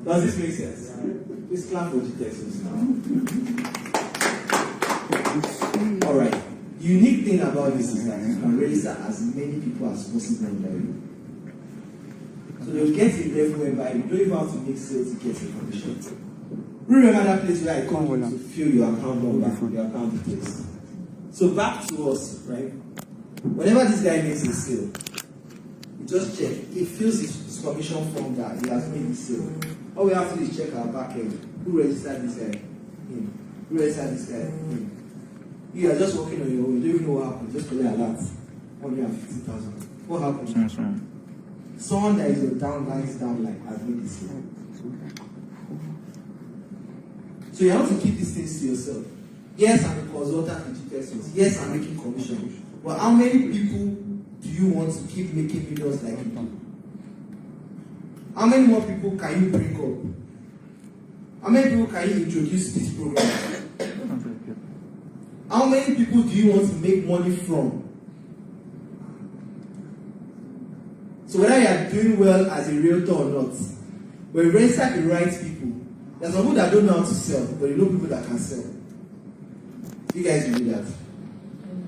Does this make sense? Please clap for the Texans now. Alright. The unique thing about this is that you can register as many people as possible on you. So you'll get a level whereby you don't even have to make sales to get information. Remember that place where I come to fill your account number, your account details. So back to us, right? Whenever this guy makes a sale, you just check. He fills his commission form that he has made the sale. All we have to do is check our back end. Who registered this guy? Him. Who registered this guy? Him. You are just working on your own. You don't even know what happened. Just collect alert. 150,000. What happened? Someone that is a downline has made this sale. So you have to keep these things to yourself. Yes, I'm a consultant with Texans. Yes, I'm making commission. But how many people do you want to keep making videos like you do? How many more people can you bring up? How many people can you introduce to this program? How many people do you want to make money from? So whether you are doing well as a realtor or not, when you register the right people, there's some people that don't know how to sell, but you know people that can sell. You guys will do that.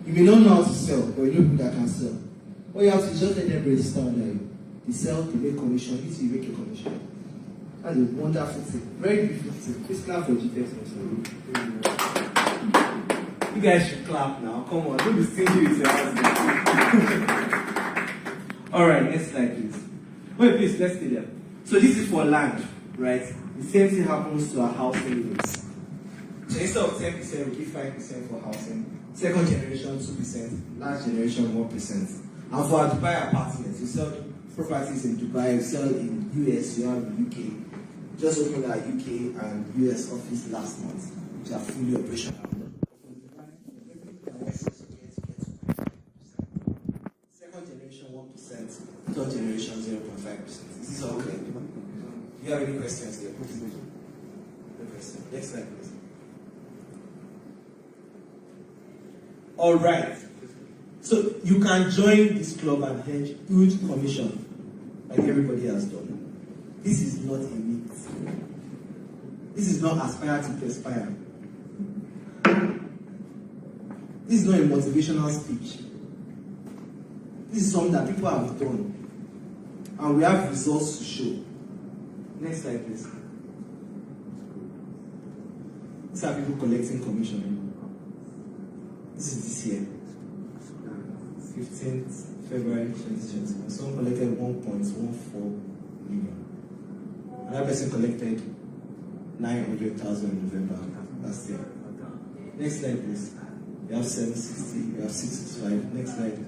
You may not know how to sell, but you know people that can sell. All you have to do is just let them register on you. They sell, they make commission, you make a commission. That's a wonderful thing. Very beautiful thing. Please clap for GTX. You guys should clap now. Come on, don't be stingy with your hands. Alright, next slide please. Wait, please, let's stay there. So this is for land, right? The same thing happens to our housing loans. So instead of 10%, we give 5% for housing. Second generation, 2%. Last generation, 1%. And for our Dubai apartments, we sell properties in Dubai, we sell in US, we have in UK. Just opened our UK and US office last month, which are fully operational. Second generation, 1%. Third generation, 0.5%. Is this all okay? Do you have any questions here? No question. Next slide, please. All right. So you can join this club and hedge huge commission, like everybody has done. This is not a myth. This is not aspire to perspire. This is not a motivational speech. This is something that people have done, and we have results to show. Next slide, please. These are people collecting commission. This is this year, 15th February 2021. Someone collected 1.14 million. Another person collected 900,000 in November last year. Next slide, please. We have 760, we have 665. Next slide.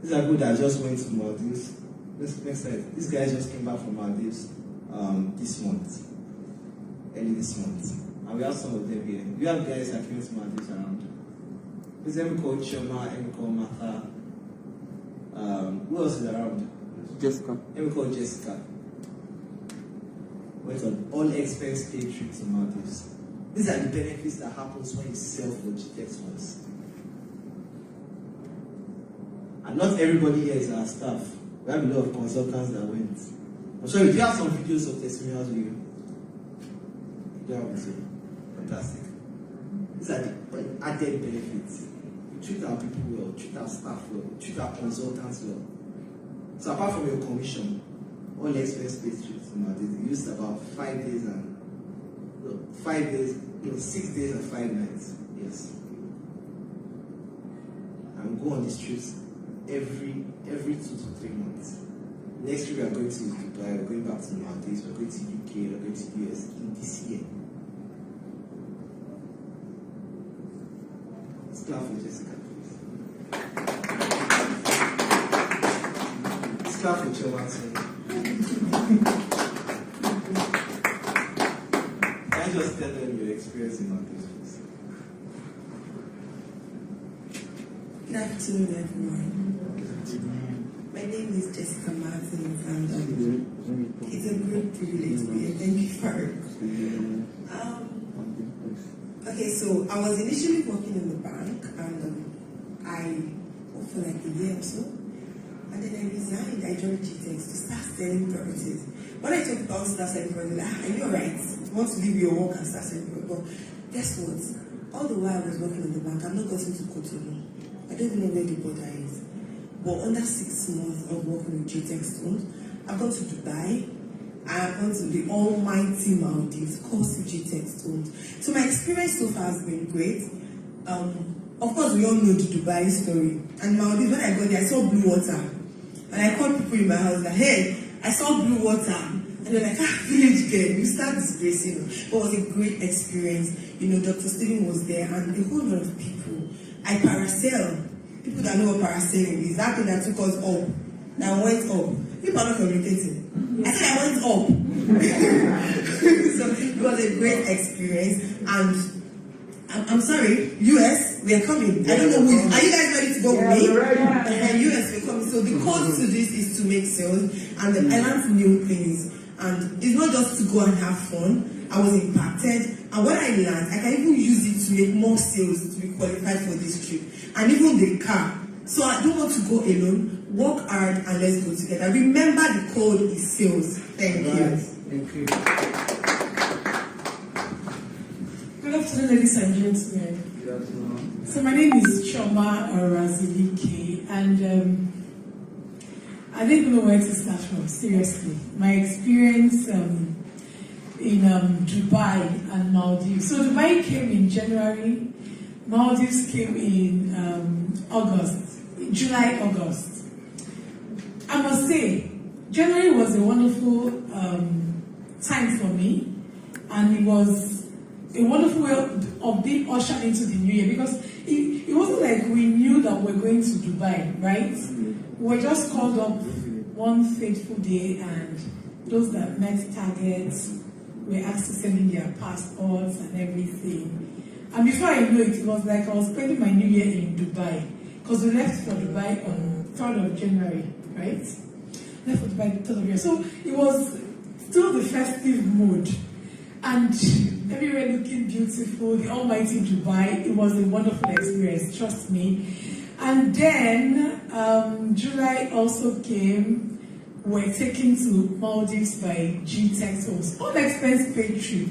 These are people that just went to Maldives. Next slide. These guys just came back from Maldives this month, early this month. And we have some of them here. We have guys that came to Maldives around. There's them called Choma, them called Martha. Who else is around? Jessica. Them called Jessica. Went on all expense paid trip to Maldives. These are the benefits that happens when you sell for GTX funds. And not everybody here is our staff. We have a lot of consultants that went. I'm sorry, do you have some videos of testimonials with you? You have to say. Fantastic. These are the added benefits. We treat our people well, treat our staff well, treat our consultants well. So apart from your commission, all expense paid trips to Maldives, we used about 5 days and 6 days and 5 nights. Yes. And go on these trips every 2 to 3 months. Next week we are going to Dubai, we're going back to Maldives, we're going to UK, we're going to US in this year. Let's clap for Jessica, please. Let's clap for Choma. Can I just tell them your experience in Maldives, please? Good afternoon, everyone. My name is Jessica Martin, and it's a great privilege to be here. Thank you for it. Okay, so I was initially working in the bank, and I worked for like a year or so. I And then I resigned. I joined GTEx to start selling properties. When I told people I want to start selling properties, like, are you alright? You want to leave your work and start selling properties? But guess what? All the while I was working in the bank, I'm not gotten to Cotonou. I don't even know where the border is. But under 6 months of working with GTEx Stones, I've gone to Dubai. I've gone to the almighty Maldives, course with GTEx Stones. So my experience so far has been great. Of course, we all know the Dubai story. And Maldives, when I got there, I saw blue water. And I called people in my house like, hey, I saw blue water. And they're like, village girl, you start disgracing. But it was a great experience. You know, Dr. Steven was there and a whole lot of people. I parasail. People that know what parasailing is, that thing that took us up, that went up. People are not communicating. I said I went up. So it was a great experience. And I'm sorry, US, we are coming. I don't know who. Are you guys ready to go with me? US, we're coming. So the code to this is to make sales, and I learned new things. And it's not just to go and have fun. I was impacted, and what I learned, I can even use it to make more sales to be qualified for this trip, and even the car. So I don't want to go alone. Work hard and let's go together. Remember, the code is sales. Thank you. Thank you. Good afternoon, ladies and gentlemen. Good afternoon. So my name is Choma Orazilike, and I don't even know where to start from, seriously. My experience in Dubai and Maldives. So Dubai came in January, Maldives came in July, August. I must say, January was a wonderful time for me, and it was a wonderful way of being ushered into the new year, because it wasn't like we knew that we were going to Dubai, right? We were just called up one fateful day, and those that met targets were asked to send in their passports and everything. And before I knew it, it was like I was spending my new year in Dubai, because we left for Dubai on 3rd of January, right? Left for Dubai 3rd of January. So it was still the festive mood, and everywhere looking beautiful, the almighty Dubai. It was a wonderful experience, trust me. And then July also came. We're taken to Maldives by GTEx Stones, all expense paid trip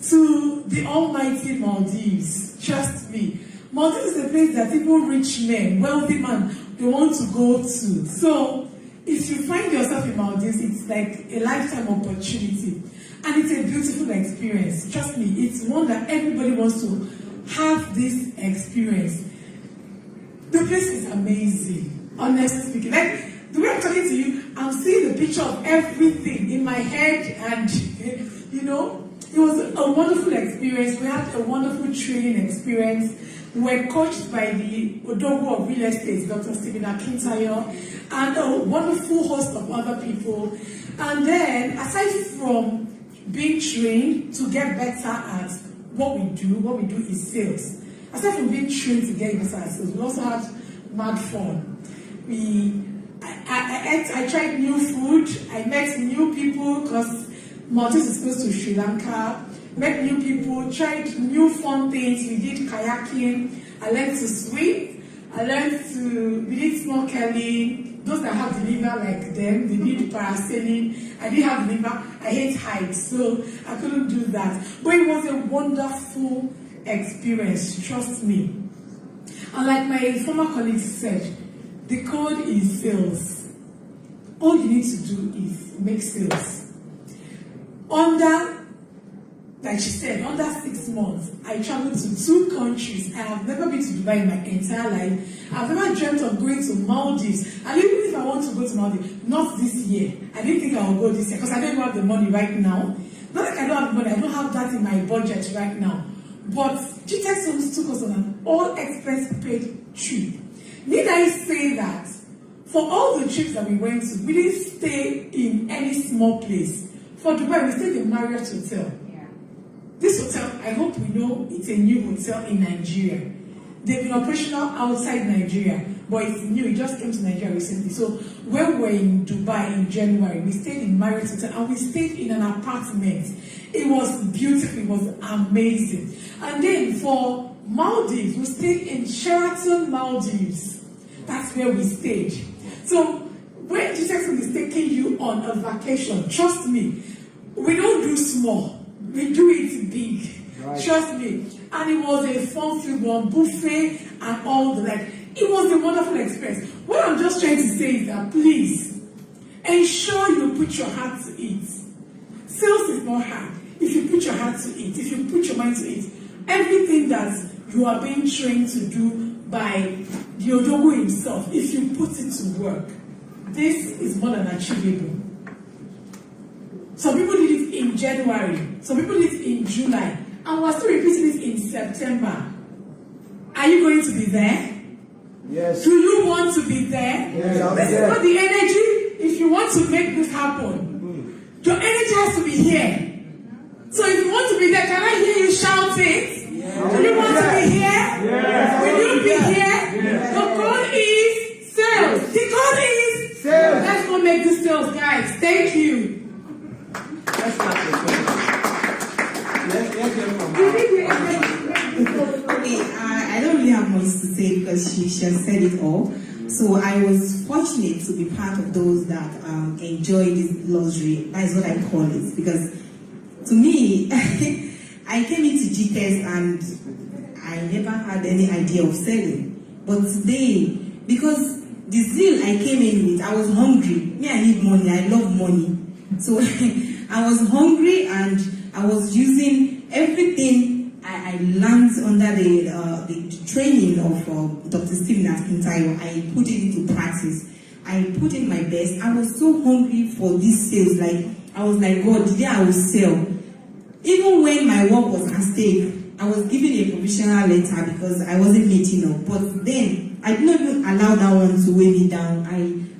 to the almighty Maldives. Trust me, Maldives is a place that even rich men, wealthy men, they want to go to. So if you find yourself in Maldives, it's like a lifetime opportunity. And it's a beautiful experience. Trust me, it's one that everybody wants to have this experience. The place is amazing, honestly speaking. Like, the way I'm talking to you, I'm seeing the picture of everything in my head, and, you know, it was a wonderful experience. We had a wonderful training experience. We were coached by the Odogo of real estate, Dr. Steven Akintayo, and a wonderful host of other people. And then, aside from being trained to get better at what we do is sales. Aside from being trained to get better at sales, we also had mad fun. I tried new food, I met new people, because Maldives is close to Sri Lanka. Met new people, tried new fun things. We did kayaking, I learned to swim, we did snorkeling. Those that have the liver like them, they did parasailing. I didn't have the liver, I hate heights, so I couldn't do that. But it was a wonderful experience, trust me. And like my former colleagues said, the code is sales. All you need to do is make sales. Like she said, under 6 months, I traveled to 2 countries. I have never been to Dubai in my entire life. I've never dreamt of going to Maldives. And even if I want to go to Maldives, not this year. I didn't think I would go this year, because I don't have the money right now. Not like I don't have the money, I don't have that in my budget right now. But GTEx Stones took us on an all-expense paid trip. Need I say that for all the trips that we went to, we didn't stay in any small place. For Dubai, we stayed in Marriott Hotel. Yeah. This hotel, I hope we know, it's a new hotel in Nigeria. They've been operational outside Nigeria, but it's new. It just came to Nigeria recently. So when we were in Dubai in January, we stayed in Marriott Hotel, and we stayed in an apartment. It was beautiful. It was amazing. And then for Maldives, we stayed in Sheraton Maldives. That's where we stayed. So when Jackson is taking you on a vacation, trust me, we don't do small, we do it big. Right. Trust me. And it was a fun-filled one, buffet and all the like. It was a wonderful experience. What I'm just trying to say is that please ensure you put your heart to it. Sales is not hard. If you put your heart to it, if you put your mind to it, everything that you are being trained to do by the Odogo himself, if you put it to work, this is more than achievable. Some people did it in January, some people did it in July, and we're still repeating it in September. Are you going to be there? Yes. Do you want to be there? Yes, this is not the energy. If you want to make this happen, your energy has to be here. So if you want to be there, can I hear you shout it? Yes. Do you want to be here? Yes. Will you be here? Yes. The code is sales. The code is sales. Let's go make this sales, guys. Thank you. Let's start Okay, I don't really have much to say because she has said it all. So I was fortunate to be part of those that enjoy this luxury. That is what I call it. Because to me, I came into GTS and I never had any idea of selling. But today, because the zeal I came in with, I was hungry. Me, I need money. I love money. So I was hungry and I was using everything I learned under the training of Dr. Stephen Akintayo. I put it into practice. I put in my best. I was so hungry for these sales. Like, I was like, God, today I will sell. Even when my work was at stake, I was given a provisional letter because I wasn't meeting up. But then, I did not even allow that one to weigh me down.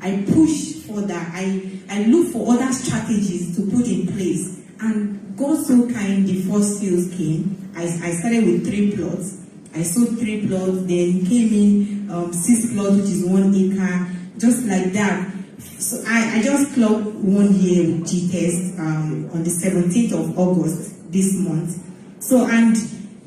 I pushed for that. I looked for other strategies to put in place. And God so kind, the first sales came. I started with 3 plots. I sold 3 plots, then came in 6 plots, which is 1 acre, just like that. So I just clocked 1 year with G-Test on the 17th of August this month. So, and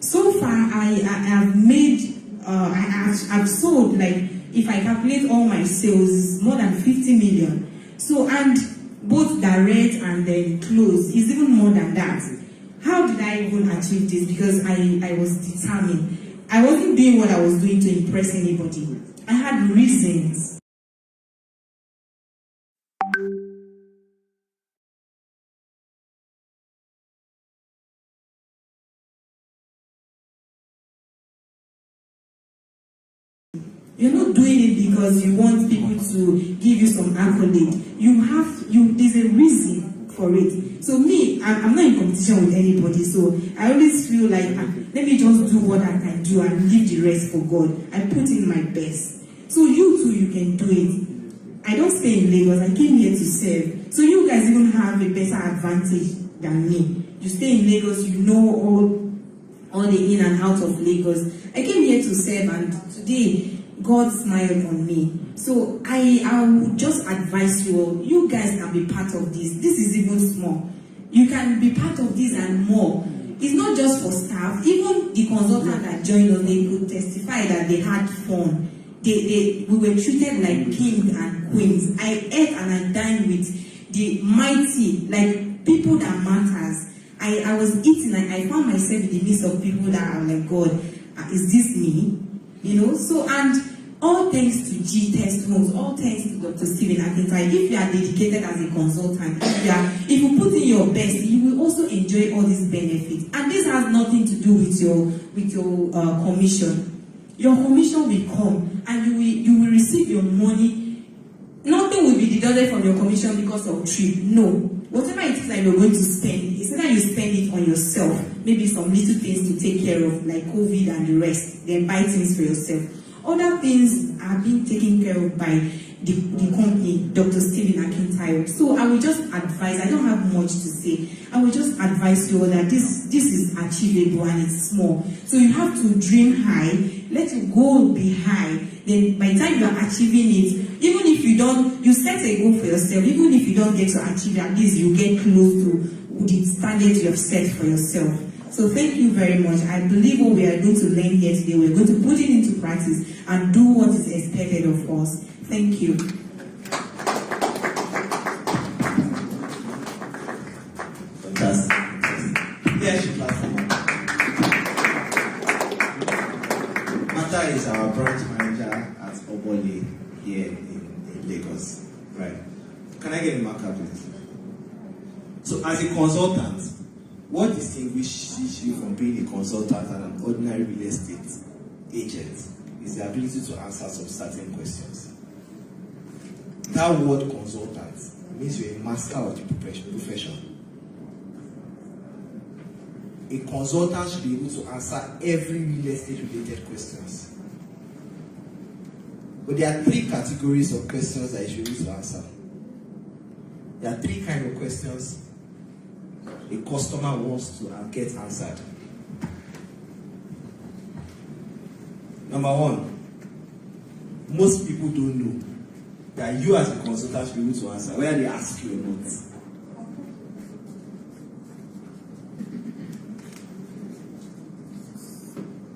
so far I have made, I've sold, like, if I calculate all my sales, more than 50 million. So, and both direct and then close is even more than that. How did I even achieve this? Because I was determined. I wasn't doing what I was doing to impress anybody. I had reasons. You're not doing it because you want people to give you some accolade. There's a reason for it. So me, I'm not in competition with anybody. So I always feel like, let me just do what I can do and leave the rest for God. I put in my best. So you too, you can do it. I don't stay in Lagos. I came here to serve. So you guys even have a better advantage than me. You stay in Lagos, you know all the in and out of Lagos. I came here to serve, and today, God smiled on me. So I would just advise you all, you guys can be part of this. This is even small. You can be part of this and more. It's not just for staff. Even the consultant that joined us, they could testify that they had fun. We were treated like kings and queens. I ate and I dined with the mighty, like people that matters. I was eating and I found myself in the midst of people that are like, God, is this me? You know, so, and all thanks to G-Test Homes, all thanks to Dr. Stephen Akintayo. If you are dedicated as a consultant, if you put in your best, you will also enjoy all these benefits. And this has nothing to do with your commission. Your commission will come, and you will receive your money. Nothing will be deducted from your commission because of trip. No. Whatever it is that you're going to spend, it's either you spend it on yourself, maybe some little things to take care of, like COVID and the rest, then buy things for yourself. Other things are being taken care of by the company, Dr. Stephen Akintayo. So I will just advise, I don't have much to say, I will just advise you all that this is achievable and it's small. So you have to dream high, let your goal be high. Then by the time you are achieving it, even if you don't, you set a goal for yourself, even if you don't get to achieve it, at least you get close to the standards you have set for yourself. So thank you very much. I believe what we are going to learn here today, we're going to put it into practice and do what is expected of us. Thank you. Just leadership platform. Mata is our branch manager at Obole here in Lagos. Right. Can I get a marker, please? So, as a consultant, what distinguishes you from being a consultant and an ordinary real estate agent is the ability to answer some certain questions. That word consultant means you're a master of the profession. A consultant should be able to answer every real estate related questions. But there are three categories of questions that you should be able to answer. There are three kinds of questions a customer wants to get answered. Number one, most people don't know that you as a consultant should be able to answer, whether they ask you or not.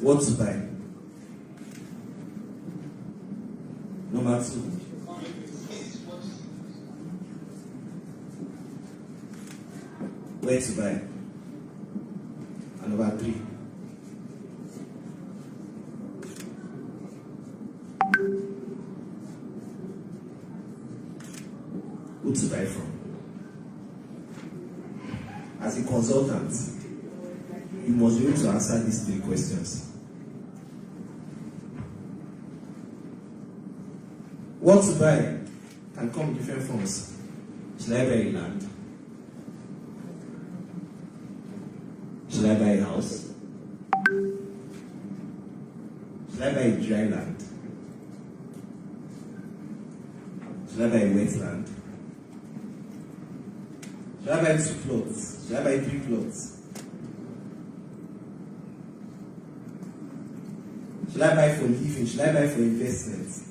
What to buy? Number two, where to buy? And number three, who to buy from? As a consultant, you must be able to answer these three questions. What to buy can come in different forms. Should I buy a land? Should I buy a house? Should I buy a dry land? Should I buy a wet land? Should I buy 2 plots? Should I buy 3 plots? Should I buy for living? Should I buy for investment?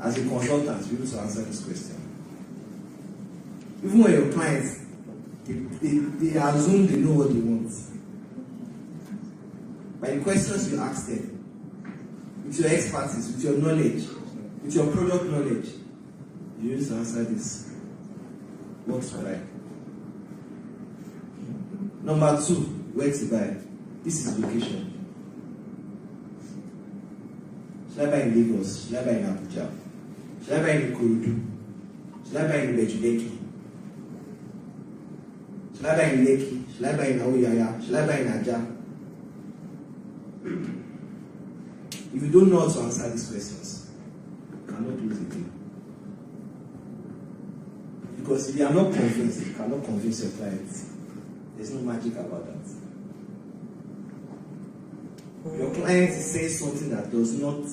As a consultant, you're able to answer this question. Even when your clients, they assume they know what they want. By the questions you ask them, with your expertise, with your knowledge, with your product knowledge, you're able to answer this. What to buy? Number 2, where to buy? This is location. Should I buy in Lagos? Should I buy in Abuja? Should I buy in Ikorodu? Should I buy in Bejuleki? Should I buy in Lekki? Should I buy in Aoyaya? Should I buy in Aja? If you don't know how to answer these questions, you cannot close the deal. Because if you are not convinced, you cannot convince your clients. There's no magic about that. Your client is saying something that does not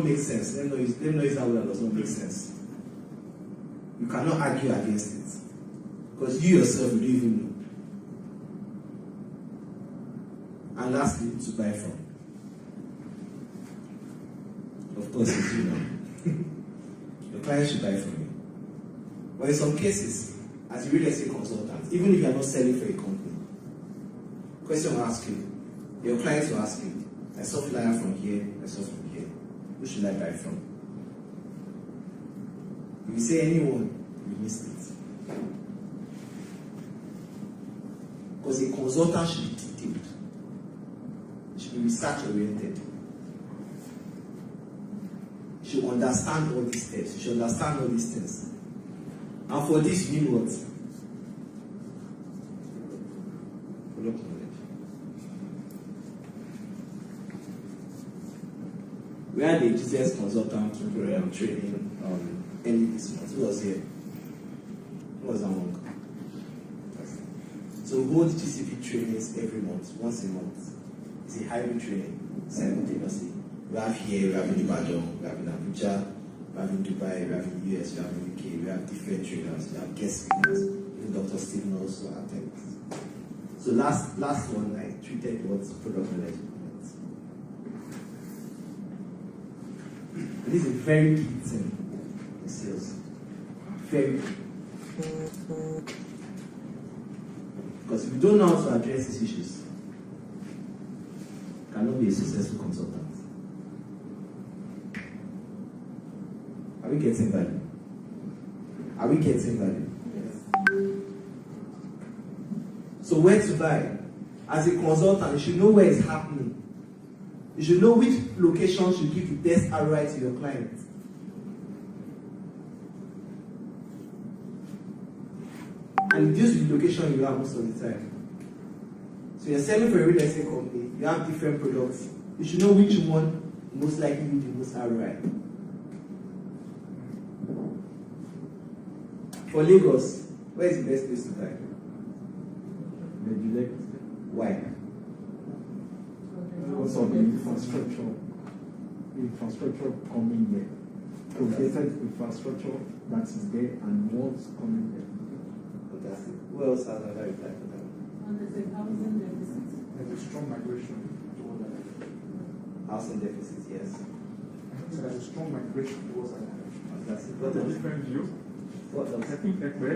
make sense. Let them know it's that does not make sense. You cannot argue against it. Because you yourself, you don't even know. And lastly, to buy from. Of course, it's you know. Your client should buy from you. But in some cases, as a real estate consultant, even if you are not selling for a company, question will ask you, your clients will ask you, I saw flyer from here, I saw from here. Who should I buy from? If you say anyone, you missed it. Because a consultant should be detailed. It should be research oriented. You should understand all these steps. You should understand all these things. And for this, you need what? Product knowledge. We had a GTS consultant program training early this month. Who was here? Who was among? So we hold GCP trainings every month, once a month. It's a hybrid training, simultaneously. We have here, we have in Ibadan, we have in Abuja, we have in Dubai, we have in the US, we have in the UK, we have different trainers, we have guest speakers. Even Dr. Stephen also attends. So last one, I treated what's product knowledge. And this is a very key thing in sales. Very key. Because if you don't know how to address these issues, you cannot be a successful consultant. Are we getting value? Are we getting value? So where to buy? As a consultant, you should know where it's happening. You should know which location should give the best ROI to your client. And reduce the location you have most of the time. So you're selling for a real estate company, you have different products. You should know which one most likely give the most ROI. For Lagos, where is the best place to buy? Why? Because of the infrastructure coming there. Progressive infrastructure that is there and what's coming there. Fantastic. Who else has another reply for that? There's a strong migration toward that. Housing deficit, yes. I think there's a strong migration towards that. Fantastic. What a different view. What else? I think Ekwe,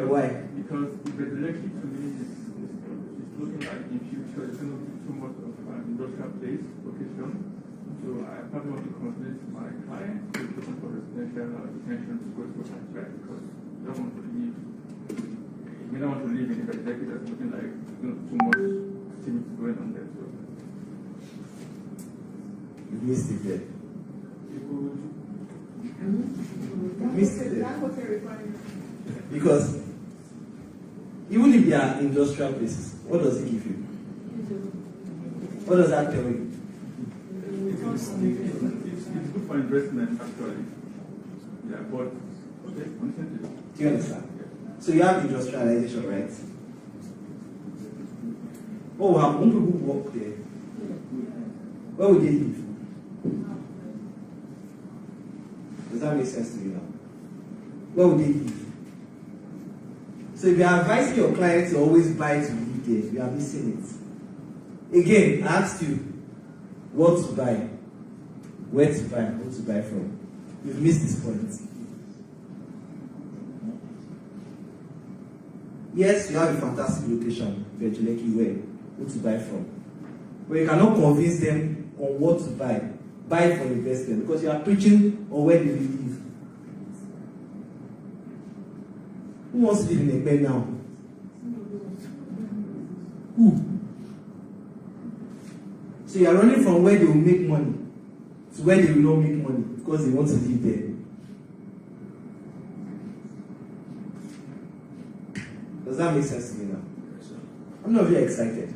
Why? because Ibedileki to me is looking like in future it's going to be too much of an industrial place, location. So I probably want to convince my client to look for residential attention to go to that track because they don't want to leave. We don't want to live in Ibedileki that's looking like too much activity going on there. So. You missed it there. Missed it there. Because even if they are industrial places, what does it give you? What does that tell you? It's good for investment actually. Yeah, but okay, continue. Do you understand? So you have industrialization, right? What will happen when people walk there? Where would they live? Does that make sense to you now? Where would they live? So if you are advising your clients to always buy to live there, you are missing it. Again, I asked you what to buy, where to buy, who to buy from. You've missed this point. Yes, you have a fantastic location, Virgileki, where, who to buy from. But you cannot convince them on what to buy. Buy for investment because you are preaching on where they will live. Who wants to live in a bed now? Who? So you are running from where they will make money to where they will not make money because they want to live there. Does that make sense to me now? How many of you are excited?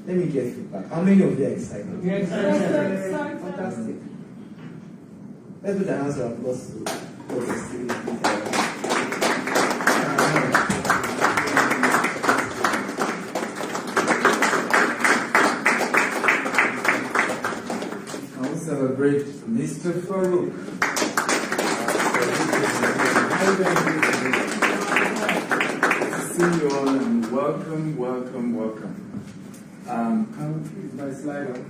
Let me get feedback. How many of you are excited? Yes. Fantastic. Let's put the hands of applause to I will celebrate Mr. Farouk. See you all and welcome. Is my slide on?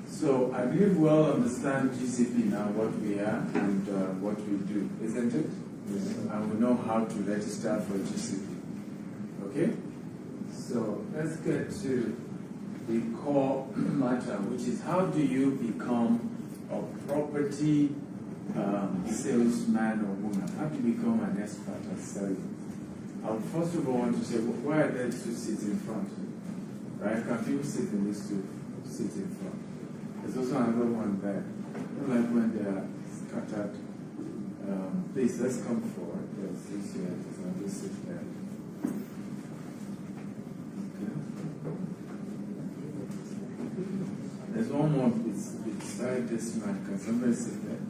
So I believe we all understand GCP now, what we are and what we do, isn't it? Yes. And we know how to register for GCP. Okay? So let's get to the core matter, which is how do you become a property salesman or woman? How do you become an expert at selling? I would first of all want to say, why are there two seats in front? Right? Can people sit in these two seats in front? There's also another one there. I don't like when they are scattered. Please, let's come forward. There's this here, there's another seat there. There's one more beside this man. Can somebody sit there?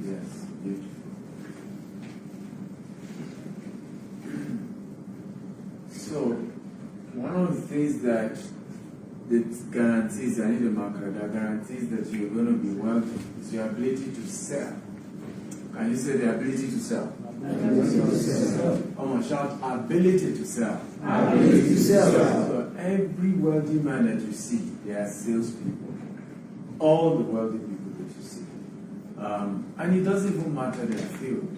Yes, beautiful. So, one of the things that guarantees, I need a marker, that guarantees that you're going to be wealthy is your ability to sell. Can you say the ability to sell? Come on, shout ability to sell. Ability to sell. So every wealthy man that you see, they are salespeople. All the wealthy people that you see. And it doesn't even matter their field.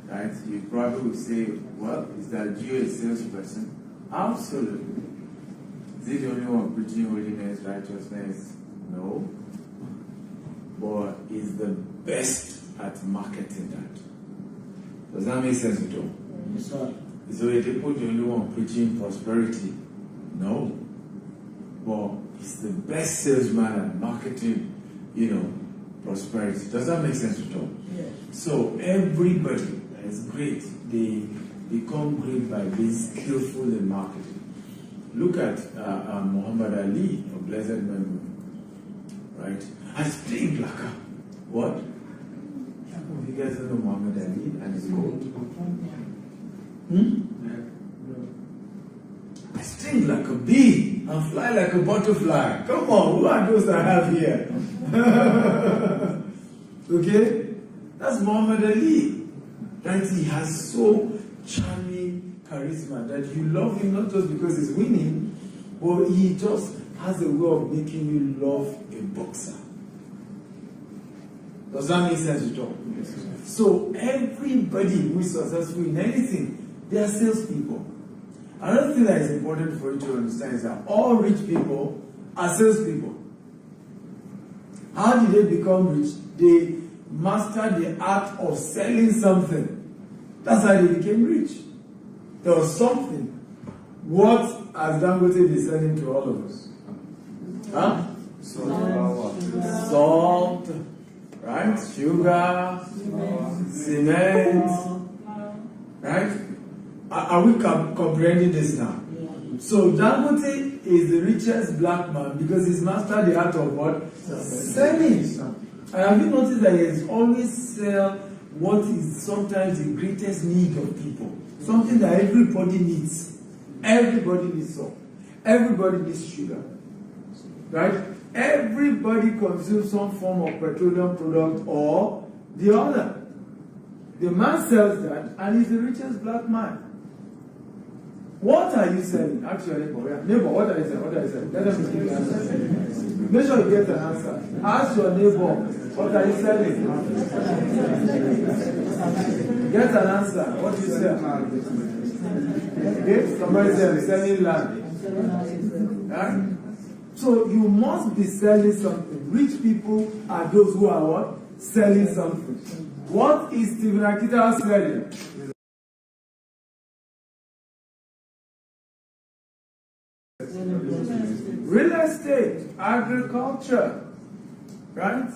Right? You probably will say, well, is that you a salesperson? Absolutely. Is it the only one preaching holiness, righteousness? No. but is the best at marketing that. Does that make sense at all? Yes, sir. So if they put the only one preaching prosperity, no. But he's the best salesman at marketing, prosperity. Does that make sense at all? Yes. So everybody is great. They become great by being skillful in marketing. Look at Muhammad Ali of blessed memory, right? I speak like a what? You guys don't know Muhammad Ali and his quote? I sting like a bee and fly like a butterfly. Come on, who are those I have here? Okay? That's Muhammad Ali. Right? He has so charming charisma that you love him not just because he's winning, but he just has a way of making you love a boxer. Does that make sense at all? So everybody who is successful in anything, they are salespeople. Another thing that is important for you to understand is that all rich people are salespeople. How did they become rich? They mastered the art of selling something. That's how they became rich. There was something. What has Dangote been selling to all of us? Huh? Salt, right? Sugar, cement, right? Are we comprehending this now? So Dangote is the richest black man because he's mastered the art of what? Selling. And have you noticed that he has always sell what is sometimes the greatest need of people? Something that everybody needs. Everybody needs salt. Everybody needs sugar. Right? Everybody consumes some form of petroleum product or the other. The man sells that and he's the richest black man. What are you selling? Actually, neighbor, what are you selling? What are you selling? Let them give you an answer. Make sure you get an answer. Ask your neighbor, what are you selling? Get an answer. What do you sell? Okay? Somebody said selling land. Right? So you must be selling something. Rich people are those who are what? Selling something. What is Stephen Akintayo selling? Real estate, agriculture, right?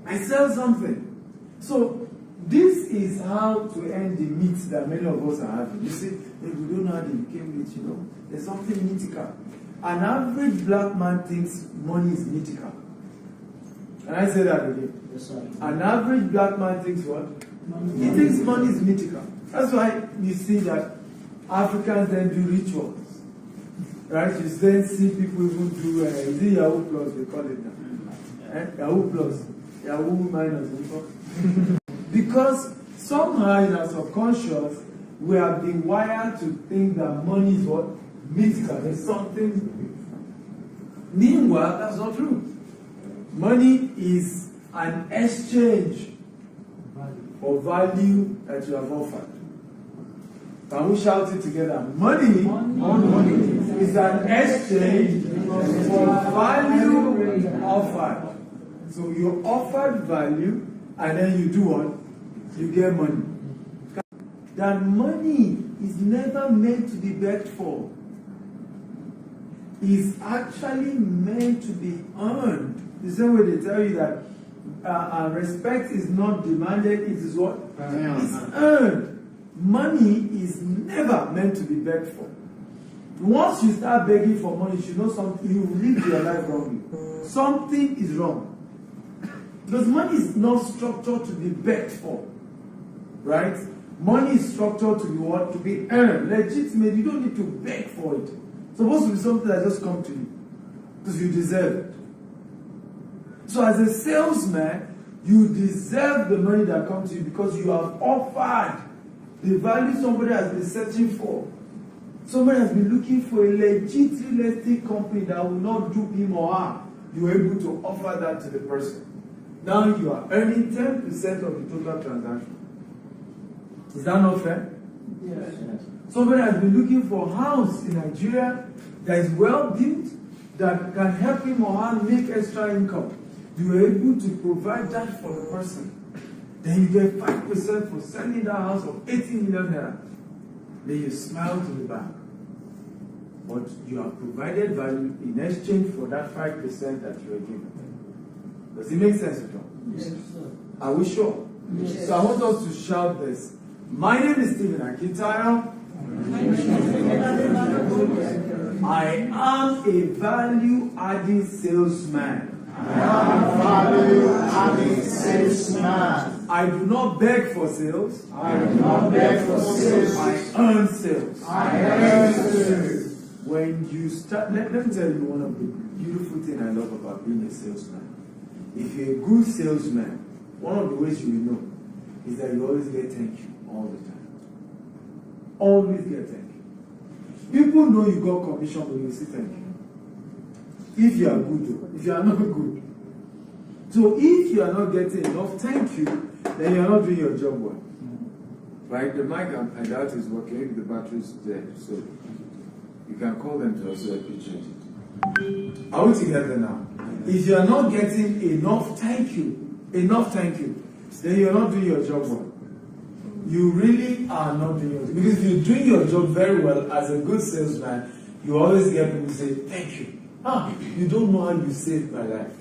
I sell something. So this is how to end the myth that many of us are having. You see, if we don't know how they became rich, there's something mythical. An average black man thinks money is mythical. Can I say that again? Yes, sir. An average black man thinks what? He thinks money is mythical. That's why you see that Africans then do rituals. Right? You then see people even do, is it Yahoo Plus, they call it now? Yahoo Plus. Yahoo minus. Because somehow in our subconscious, we have been wired to think that money is what? Mythical. It's something. Meanwhile, that's not true. Money is an exchange for value that you have offered. Can we shout it together? Money is an exchange for value offered. So you offered value and then you do what? You get money. That money is never meant to be begged for. It's actually meant to be earned. The same way they tell you that respect is not demanded, it is what? It's earned. Money is never meant to be begged for. Once you start begging for money, you know something, you live your life wrongly. Something is wrong. Because money is not structured to be begged for. Right? Money is structured to be what? To be earned. Legitimate. You don't need to beg for it. It's supposed to be something that just comes to you. Because you deserve it. So as a salesman, you deserve the money that comes to you because you have offered the value somebody has been searching for. Somebody has been looking for a legit real estate company that will not do him or her. You are able to offer that to the person. Now you are earning 10% of the total transaction. Is that not fair? Yes. Somebody has been looking for a house in Nigeria that is well built, that can help him or her make extra income, you are able to provide that for the person. Then you get 5% for selling that house of 80 million naira. Then you smile to the bank. But you have provided value in exchange for that 5% that you are given. Does it make sense at all? Yes, sir. Are we sure? Yes. So I want us to shout this. My name is Stephen Akintayo. I am a value-adding salesman. I do not beg for sales. I earn sales. When you start, let me tell you one of the beautiful things I love about being a salesman. If you're a good salesman, one of the ways you will know is that you always get thank you all the time. Always get thank you. People know you got commission when you say thank you. If you are good, though. If you are not good. So if you are not getting enough thank you, then you are not doing your job well. Right? The mic I doubt is working. Maybe the battery is dead. So you can call them to also help you change it. Are we together now? If you are not getting enough thank you, then you are not doing your job well. You really are not doing your job. Because if you're doing your job very well as a good salesman, you always get people to say, thank you. You don't know how you saved my life.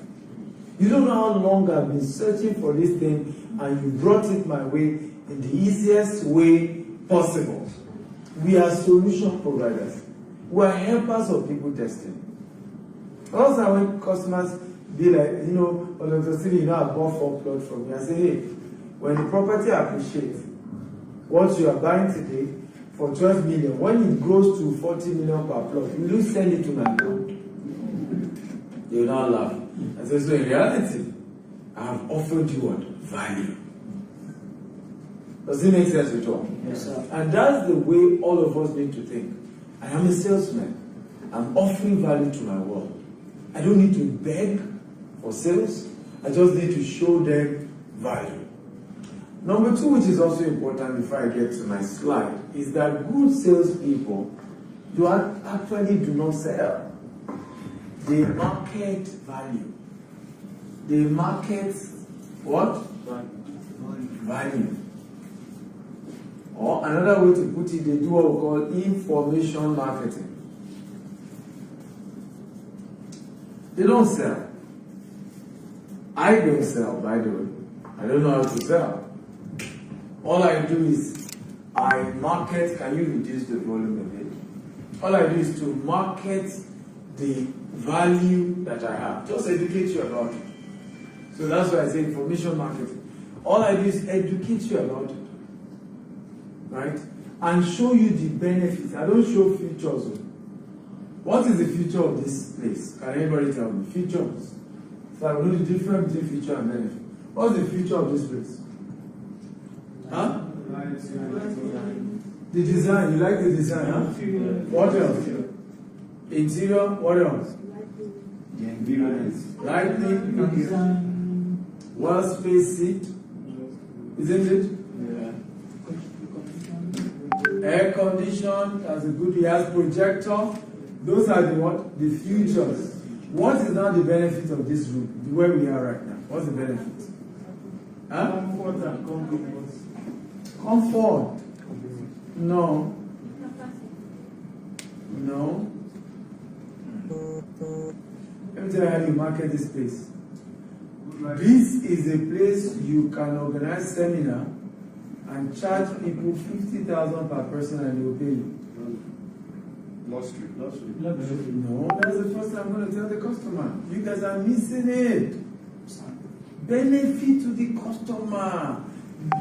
You don't know how long I've been searching for this thing and you brought it my way in the easiest way possible. We are solution providers. We are helpers of people testing. Also, when customers be like, I bought 4 plots from you. I say, hey, when the property appreciates, what you are buying today for 12 million, when it grows to 40 million per plot, will you sell it to my account? They will not laugh. I say, so in reality, I have offered you what? Value. Does it make sense at all? Yes, sir. And that's the way all of us need to think. I am a salesman. I'm offering value to my world. I don't need to beg for sales. I just need to show them value. Number 2, which is also important before I get to my slide, is that good salespeople actually do not sell. They market value. They market what? Value. Or another way to put it, they do what we call information marketing. They don't sell. I don't sell, by the way. I don't know how to sell. All I do is I market. Can you reduce the volume a bit? All I do is to market the value that I have. Just educate you about it. So that's why I say information marketing. All I do is educate you about it. Right? And show you the benefits. I don't show features. What is the future of this place? Can anybody tell me? Features. So I know the difference between feature and benefit. What's the future of this place? Huh? The design. You like the design, huh? What else? Interior. What else? The environment. Lighting. Well spaced seat. Isn't it? Air condition. That's a good. He has projector. Those are the what? The futures. What is now the benefit of this room? Where we are right now. What's the benefit? Huh? Comfort and convenience. Comfort. No. No. Let me tell you how you market this place. This is a place you can organize seminar and charge people 50,000 per person and they will pay you. Luxury. No, that's the first time I'm going to tell the customer. You guys are missing it. Benefit to the customer.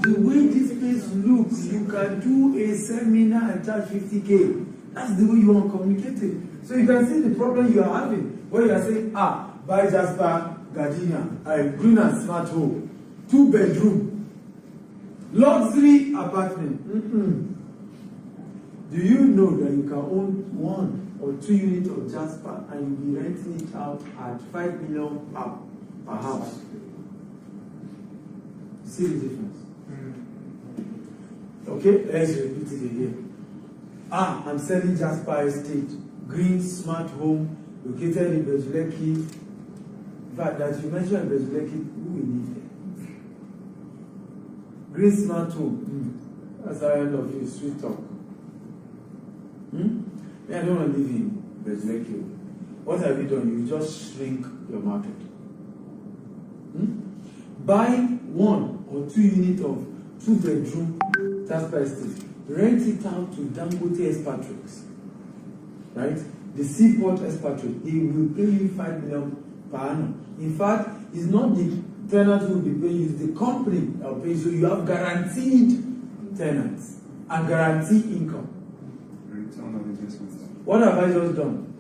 The way this place looks, you can do a seminar and charge 50K. That's the way you want to communicate it. So you can see the problem you are having. Where you are saying, buy Jasper, Gardenia, green and smart home, 2-bedroom, luxury apartment. Do you know that you can own 1 or 2 units of Jasper and you'll be renting it out at 5 million per house? See the difference? Okay, let's repeat it again. I'm selling Jasper Estate, green, smart home, located in Bezuleki. In fact, that you mentioned Bezuleki, who will live there? Green Smart Home. That's the end of your sweet talk. I don't want to live in Bezuleki. What have you done? You just shrink your market. Buy 1 or 2 units of 2-bedroom Tasper Estate. Rent it out to Dangote expatriates. Right? The Seaport expatriate. They will pay you 5 million per annum. In fact, it's not the tenant who will be paying you, it's the company that will pay you. So you have guaranteed tenants and guaranteed income. Return on investment. What have I just done?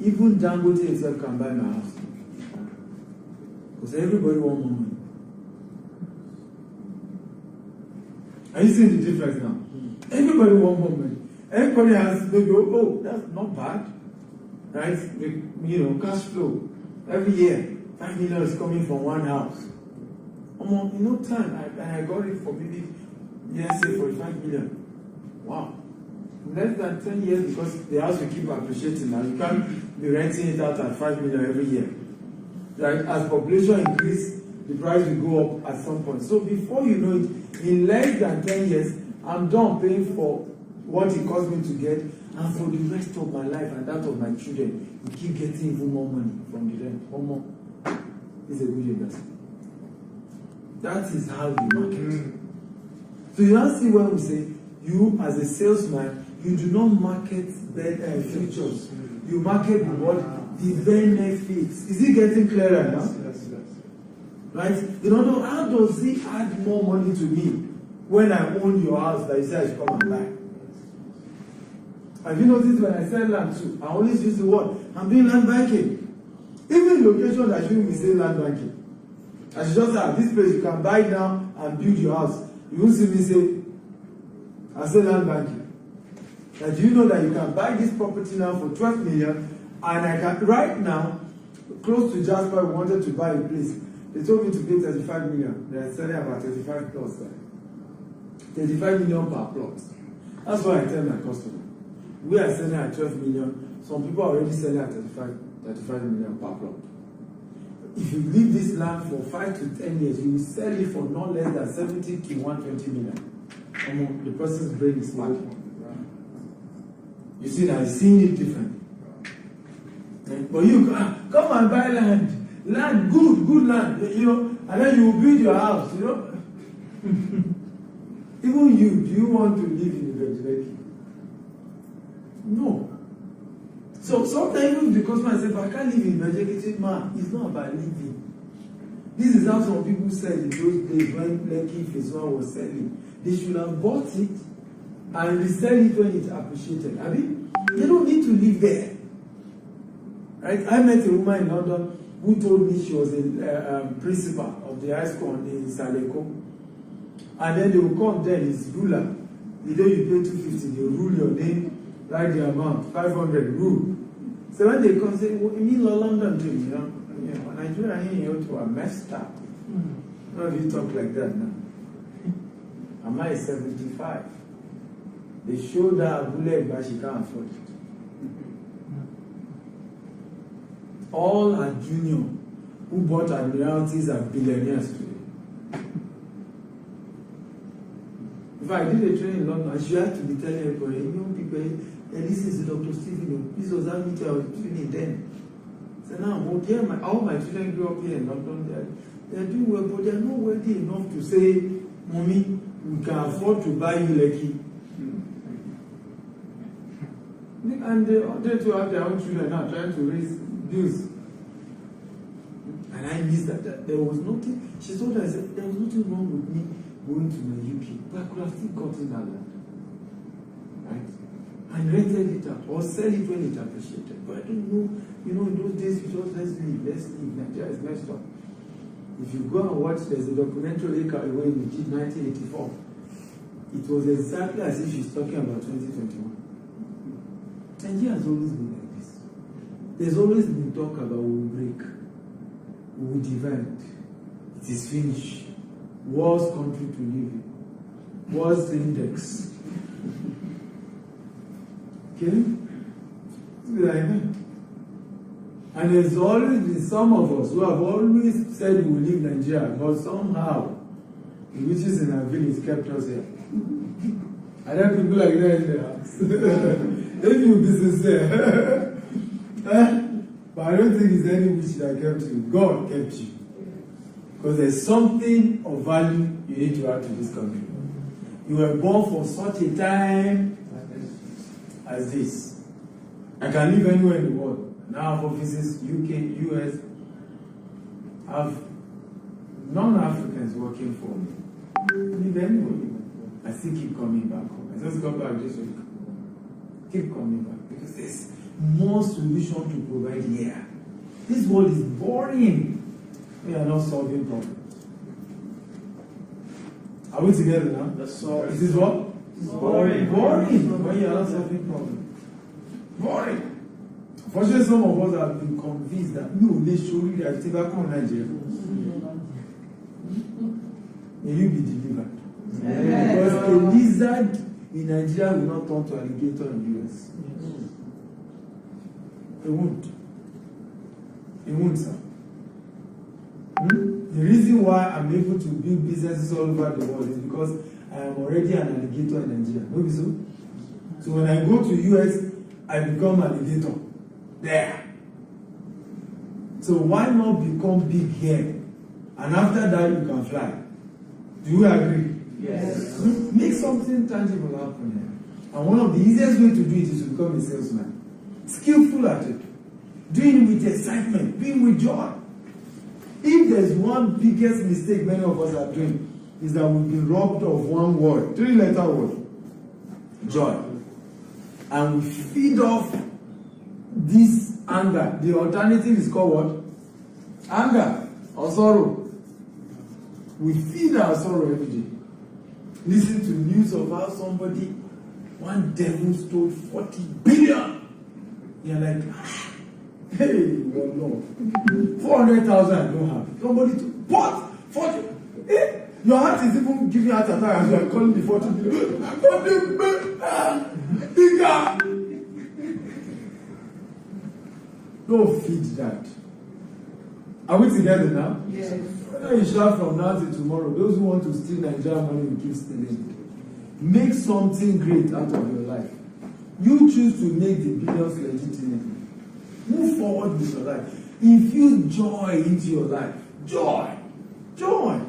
Even Dangote itself can buy my house. Because everybody wants more money. Are you seeing the difference now? Everybody wants more money. Everybody has maybe, oh, that's not bad. Right? Cash flow. Every year, 5 million is coming from one house. In no time, I got it for maybe, let's say, 45 million. Wow. Less than 10 years, because the house will keep appreciating now. You can't be renting it out at 5 million every year. Right? As population increase, the price will go up at some point. So before you know it, in less than 10 years, I'm done paying for what it cost me to get, and for the rest of my life and that of my children, we keep getting even more money from the rent. One more. It's a good investment. That is how you market. So you now see what we say. You, as a salesman, you do not market futures. You market the benefits. Is it getting clearer now? Yes. Right? How does it add more money to me when I own your house that you say I should come and buy? Have you noticed when I sell land too, I always use the word, I'm doing land banking. Even location, I shouldn't be saying land banking. I should just say, this place you can buy now and build your house. You won't see me say, I say land banking. Now, do you know that you can buy this property now for 12 million, and I can, right now, close to Jasper, we wanted to buy a place. They told me to pay 35 million. They are selling about 35 plus. 35 million per plot. That's what I tell my customer. We are selling at 12 million. Some people are already selling at 35 million per plot. If you leave this land for 5 to 10 years, you will sell it for not less than 70 to 120 million. The person's brain is working. You see now, he's seeing it different. But you come and buy land. Land, good land, and then you will build your house, Even you, do you want to live in the Veggie? No. So sometimes even the customer says, I can't live in Veggie, man, it's not about living. This is how some people said in those days when Lekki Phase 1 was selling. They should have bought it and resell it when it's appreciated. I mean, they don't need to live there. Right? I met a woman in London who told me she was a principal of the high school in Saleko. And then they will come there, his ruler. The day you pay 250, they rule your name, write the amount, 500, rule. So when they come, say, well, you mean London too, Nigeria here, you are messed up. How do you talk like that now? Am I 75? They showed her a bullet, but she can't afford it. All her junior who bought admiralties are billionaires today. If I did a training in London, I should have to be telling everybody, people, this is Dr. Stephen, this was how meeting I was training then. So now, all my children grew up here in London, they're doing well, but they're not wealthy enough to say, Mommy, we can afford to buy you Lekki. And they too have their own children now trying to raise bills. And I missed that. There was nothing. She told us that there was nothing wrong with me going to the UK, but I could have still gotten that land. Right? And rented it out or sell it when it appreciated. But I don't know, in those days, you just let's leave. Nigeria is messed up. If you go and watch, there's a documentary away we did 1984. It was exactly as if she's talking about 2021. Nigeria has always been like this. There's always been talk about we will break, we will divide. It is finished. Worst country to live in. Worst index. Okay? Like that. And there's always been some of us who have always said we will leave Nigeria, but somehow the witches in our village kept us here. And then people like that in the house. If you be sincere. But I don't think it's any witch that kept you. God kept you. Because there's something of value you need to add to this country. You were born for such a time as this. I can live anywhere in the world. Now I have offices, UK, US. I have non-Africans working for me. Live anywhere. I still keep coming back home. I just got back this week. Keep coming back. Because there's more solution to provide here. This world is boring. We are not solving problems. Are we together now? That's all. Is this what? Boring. Boring. When you are not solving problems. Boring. Unfortunately, some of us have been convinced that they show you that tobacco in Nigeria. May you be delivered. Because a lizard in Nigeria will not turn to alligator in the US. It won't. It won't, sir. The reason why I'm able to build businesses all over the world is because I am already an alligator in Nigeria. Maybe so? So when I go to US, I become alligator there. So why not become big here? And after that, you can fly. Do you agree? Yes. Make something tangible happen here. And one of the easiest ways to do it is to become a salesman. Skillful at it. Doing it with excitement. Doing with joy. If there's one biggest mistake many of us are doing, is that we've been robbed of one word, 3-letter word, joy. And we feed off this anger. The alternative is called what? Anger or sorrow. We feed our sorrow every day. Listen to news of how somebody, one devil stole 40 billion. You're like, hey, well, no. 400,000 I don't have. Somebody to what? 40. Eh? Your heart is even giving heart attack as you are calling the 40 billion. Don't feed that. Are we together now? Yes. Whether you shout from now till tomorrow, those who want to steal Nigerian money will keep stealing. Make something great out of your life. You choose to make the billions legitimately. Move forward with your life. Infuse joy into your life. Joy. Joy.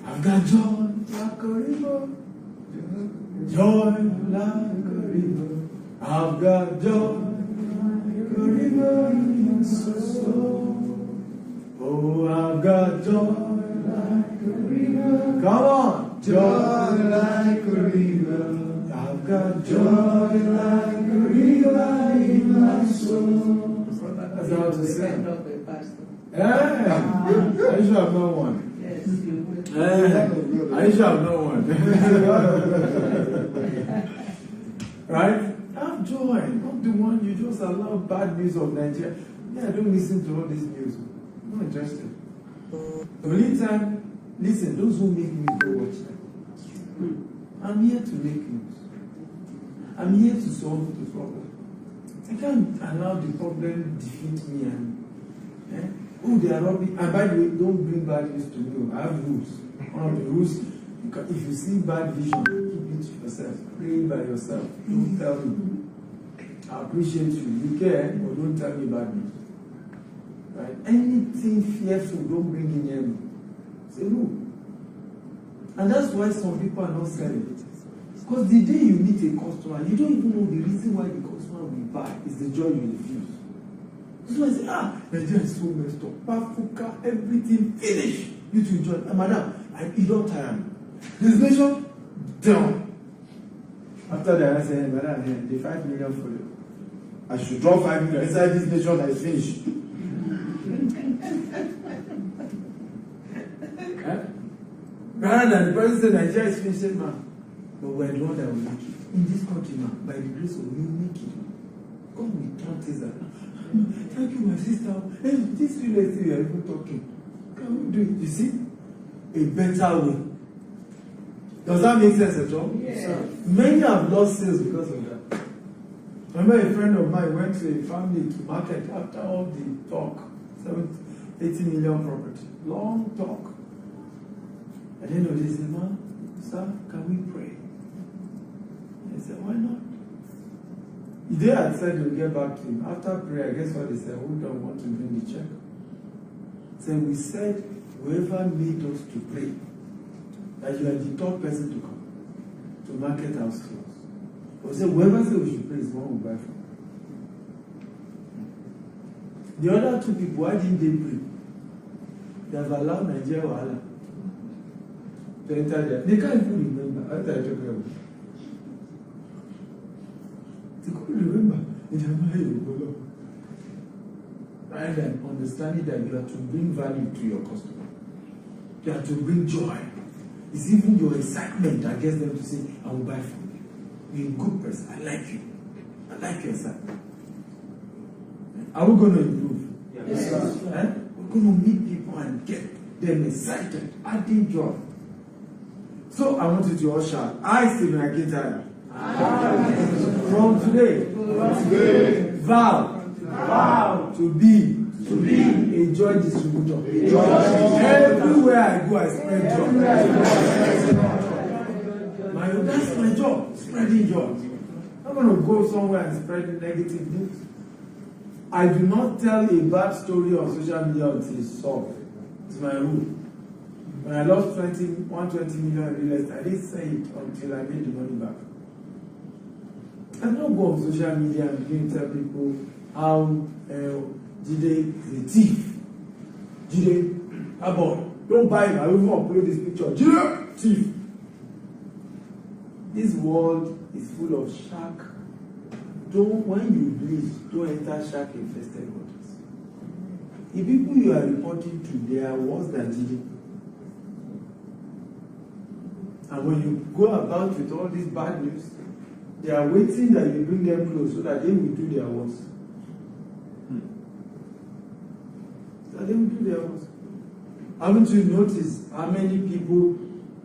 I've got joy like a river. Joy like a river. I've got joy like a river in my soul. Oh, I've got joy like a river. Come on. Joy like a river. I've got joy like a river in my soul. That's how to say. Yeah. I should have known one. Yes, you would. I should have known one. Right? Have joy. Not the one you just allow bad news of Nigeria. Yeah, don't listen to all this news. I'm not interested. The only time, listen, those who make news don't watch them. I'm here to make news. I'm here to solve the problem. I can't allow the problem defeat me and oh, they are robbing. And by the way, don't bring bad news to me. I have rules. One of the rules, if you see bad vision, keep it to yourself. Pray by yourself. Don't tell me. I appreciate you. You care, but don't tell me bad news. Right? Anything fearful, don't bring in here. Say no. And that's why some people are not selling. Because the day you meet a customer, you don't even know the reason why the customer will buy. It's the joy you infuse. So I say, Nigeria is so messed up. Pafuka, everything finished. You to enjoy. Madam, you don't tire me. This nation, down. After that, I say, madam, the 5 million for you. I should drop 5 million inside this nation that is finished. Rather than the person say Nigeria is finished, man. But we're the one that will make it. In this country, man, by the grace of you, make it. God will turn things around. Thank you, my sister. Hey, this real estate you are even talking. Can we do it? You see? A better way. Does that make sense at all? Yes. Many have lost sales because of that. Remember a friend of mine went to a family to market after all the talk, 80 million property, long talk. At the end of this, he said, "Man, sir, can we pray?" I said, "Why not?" They had said they'll get back to him. After prayer, guess what they said? Who don't want to bring the check? So we said, whoever made us to pray, that you are the third person to come to market house close. We said, whoever said we should pray is one we buy from. The other two people, why didn't they pray? They have allowed Nigeria Wahala to enter there. They can't even remember. After I talk about it. They couldn't remember. Rather than understanding that you have to bring value to your customer. You have to bring joy. It's even your excitement that gets them to say, I will buy from you. You're a good person. I like you. I like your son. Are we going to improve? Yes, sir. We're going to meet people and get them excited, adding joy. So I want you to all shout, I, Stephen Akintayo, from today, vow to be a joy distributor. Everywhere I go, I spread joy. That's my job, spreading joy. I'm going to go somewhere and spread negative news. I do not tell a bad story on social media until it's solved. It's my rule. When I lost 120 million in real estate, I didn't say it until I made the money back. I don't go on social media and begin to tell people how Jide is a thief. Jide, that boy, don't buy him. I will even upload this picture. Jide, thief. This world is full of shark. When you bleed, don't enter shark infested waters. The people you are reporting to, they are worse than Jide. And when you go about with all this bad news, they are waiting that you bring them close so that they will do their worst. That they will do their worst. Haven't you noticed how many people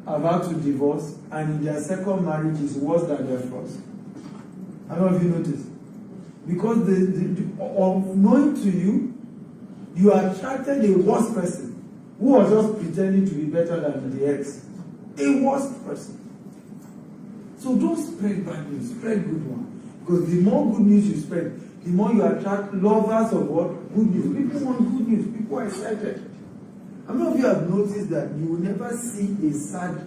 have had to divorce and in their second marriage is worse than their first? I don't know if you noticed. Because of knowing to you, you attracted a worse person who was just pretending to be better than the ex. A worse person. So don't spread bad news, spread good one. Because the more good news you spread, the more you attract lovers of what? Good news. People want good news. People are excited. How many of you have noticed that you will never see a sad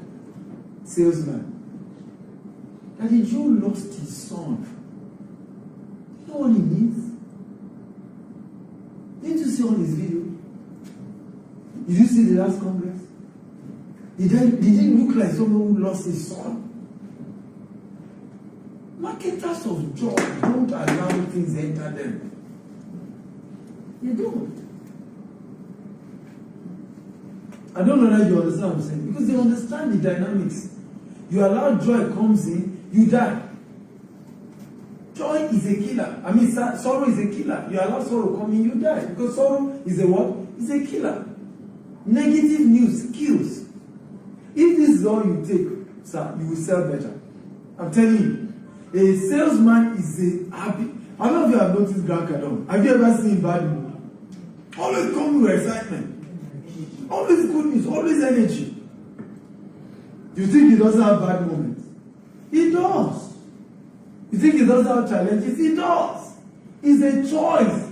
salesman? And if you lost his son, you know what he means? Didn't you see on his video? Did you see the last Congress? Did he look like someone who lost his son? Marketers of joy don't allow things enter them. They don't. I don't know that you understand what I'm saying. Because they understand the dynamics. You allow joy comes in, you die. Joy is a killer. I mean, sorrow is a killer. You allow sorrow come in, you die. Because sorrow is a what? Is a killer. Negative news kills. If this is all you take, sir, you will sell better. I'm telling you. A salesman is a happy. How many of you have noticed Grant Cardone? Have you ever seen bad news? Always come with excitement. Always good news, always energy. You think he doesn't have bad moments? He does. You think he doesn't have challenges? He does. It's a choice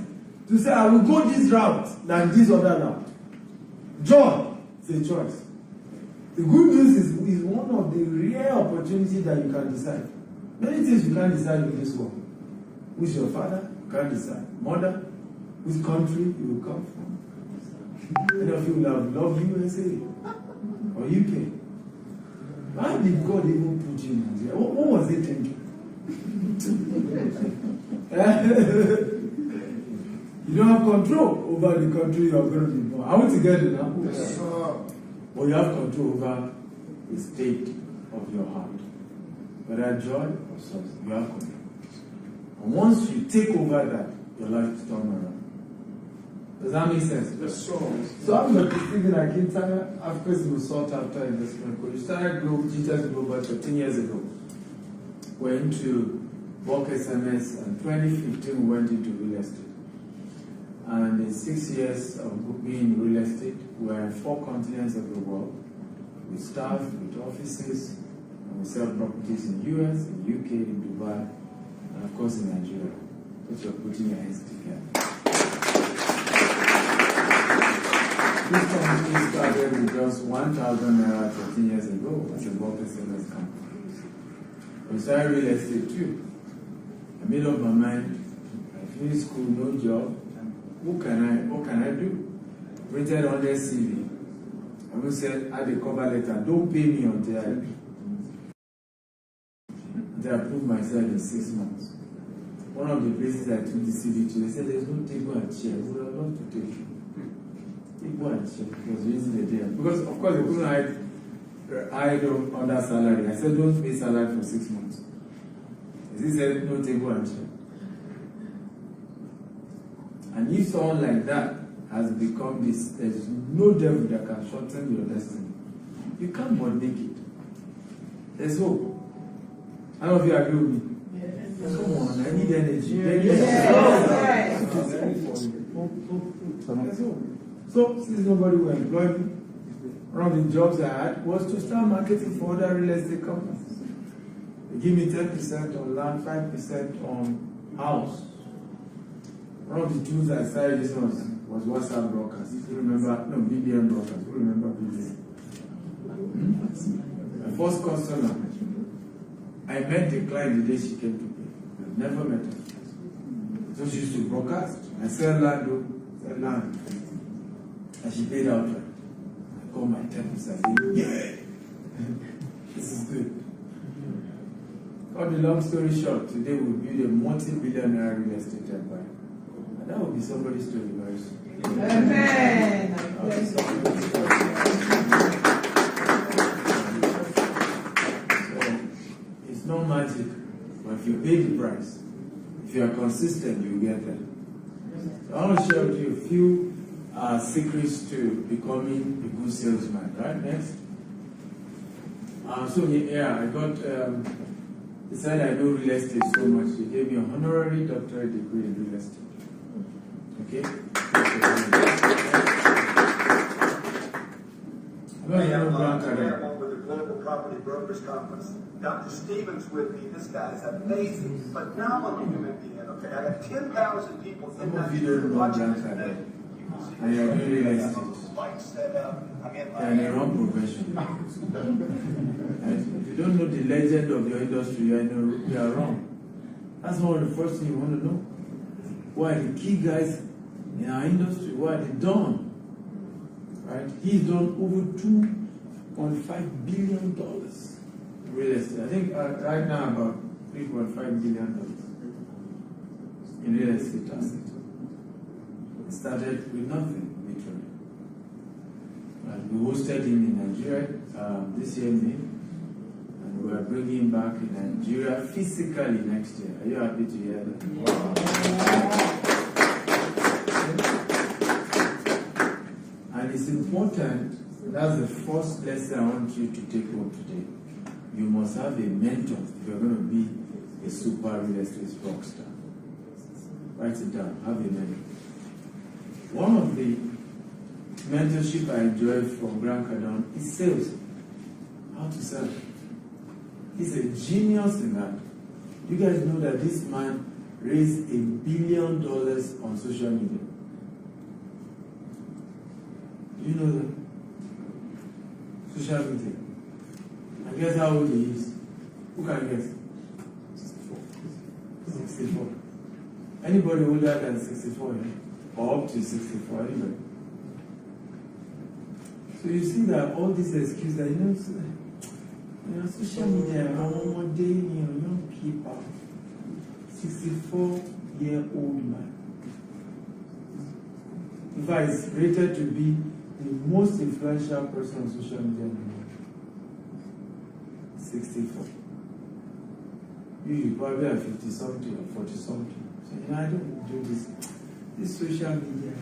to say, I will go this route than this other route. Joy is a choice. The good news is one of the rare opportunities that you can decide. Many things you can't decide in this world. Who's your father? You can't decide. Mother? Which country you will come from? Many of you will have loved USA or UK. Why did God even put you in Nigeria? What was he thinking? You don't have control over the country you are going to be born. Are we together now? Yes, sir. But you have control over the state of your heart. Whether joy or sorrow, you have control. And once you take over that, your life is turned around. Does that make sense? Yes, sir. So I'm Dr. Stephen Akintayo, Africa's most sought after investment coach. We started GTS Global 13 years ago. We're into work SMS, and 2015 went into real estate. And in 6 years of being in real estate, we're in 4 continents of the world, with staff, with offices, and we sell properties in US, in UK, in Dubai, and of course in Nigeria. But you're putting your hands together. This company started with just 1,000 naira 13 years ago as a work SMS company. We started real estate too. I made up my mind, I finished school, no job. What can I do? Printed on their CV. I will say, add a cover letter, don't pay me until I prove myself in 6 months. One of the places I took the CV to, they said, there's no table and chair. We would have loved to take you. Table and chair. It was raising the day. Because, of course, they couldn't hide under salary. I said, don't pay salary for 6 months. He said, no table and chair. And if someone like that has become this, there's no devil that can shorten your destiny. You can't but make it. There's hope. I don't know if you agree with me. Yes. Come on, I need energy. Yes. There's hope. So, since nobody will employ me, one of the jobs I had was to start marketing for other real estate companies. They give me 10% on land, 5% on house. One of the tools I started using was WhatsApp brokers. If you remember, no, BBM brokers. Who remember BBM? My first customer, I met the client the day she came to pay. I've never met her. So she used to broadcast. I sell land, and she paid out. I got my 10%. I said, yeah, this is good. Cut the long story short, today we'll build a multi-billionaire real estate empire. That will be somebody's story very soon. Amen. So, it's not magic, but if you pay the price, if you are consistent, you will get there. So I want to share with you a few secrets to becoming a good salesman. Right, next. I got, they said I know real estate so much, they gave me a honorary doctorate degree in real estate. Okay? Hey, I'm Chairman with the Global Property Brokers Conference. Dr. Stevens with me. This guy is amazing. But now I'm a human being, okay? I got 10,000 people in that room watching this today. And you're doing real estate. Lights set up. I'm in my And you're wrong profession. If you don't know the legend of your industry, you are wrong. That's one of the first things you want to know. Who are the key guys in our industry? What are they done? Right? He's done over $2.5 billion in real estate. I think right now about $3.5 billion in real estate assets. It started with nothing, literally. And we hosted him in Nigeria this year in May, and we are bringing him back in Nigeria physically next year. Are you happy to hear that? Yeah. And it's important, that's the first lesson I want you to take home today. You must have a mentor if you're going to be a super real estate rock star. Write it down, have a mentor. One of the mentorship I enjoyed from Grant Cardone is sales. How to sell. He's a genius in that. You guys know that this man raised $1 billion on social media. Do you know that? Social media. And guess how old he is? Who can guess? 64. Anybody older than 64? Yeah? Or up to 64, anyway. So you see that all these excuses that social media, one day, young people, 64-year-old man. In fact, it's rated to be the most influential person on social media in the world. 64. You probably are 50-something or 40-something. So, I don't do this. This social media.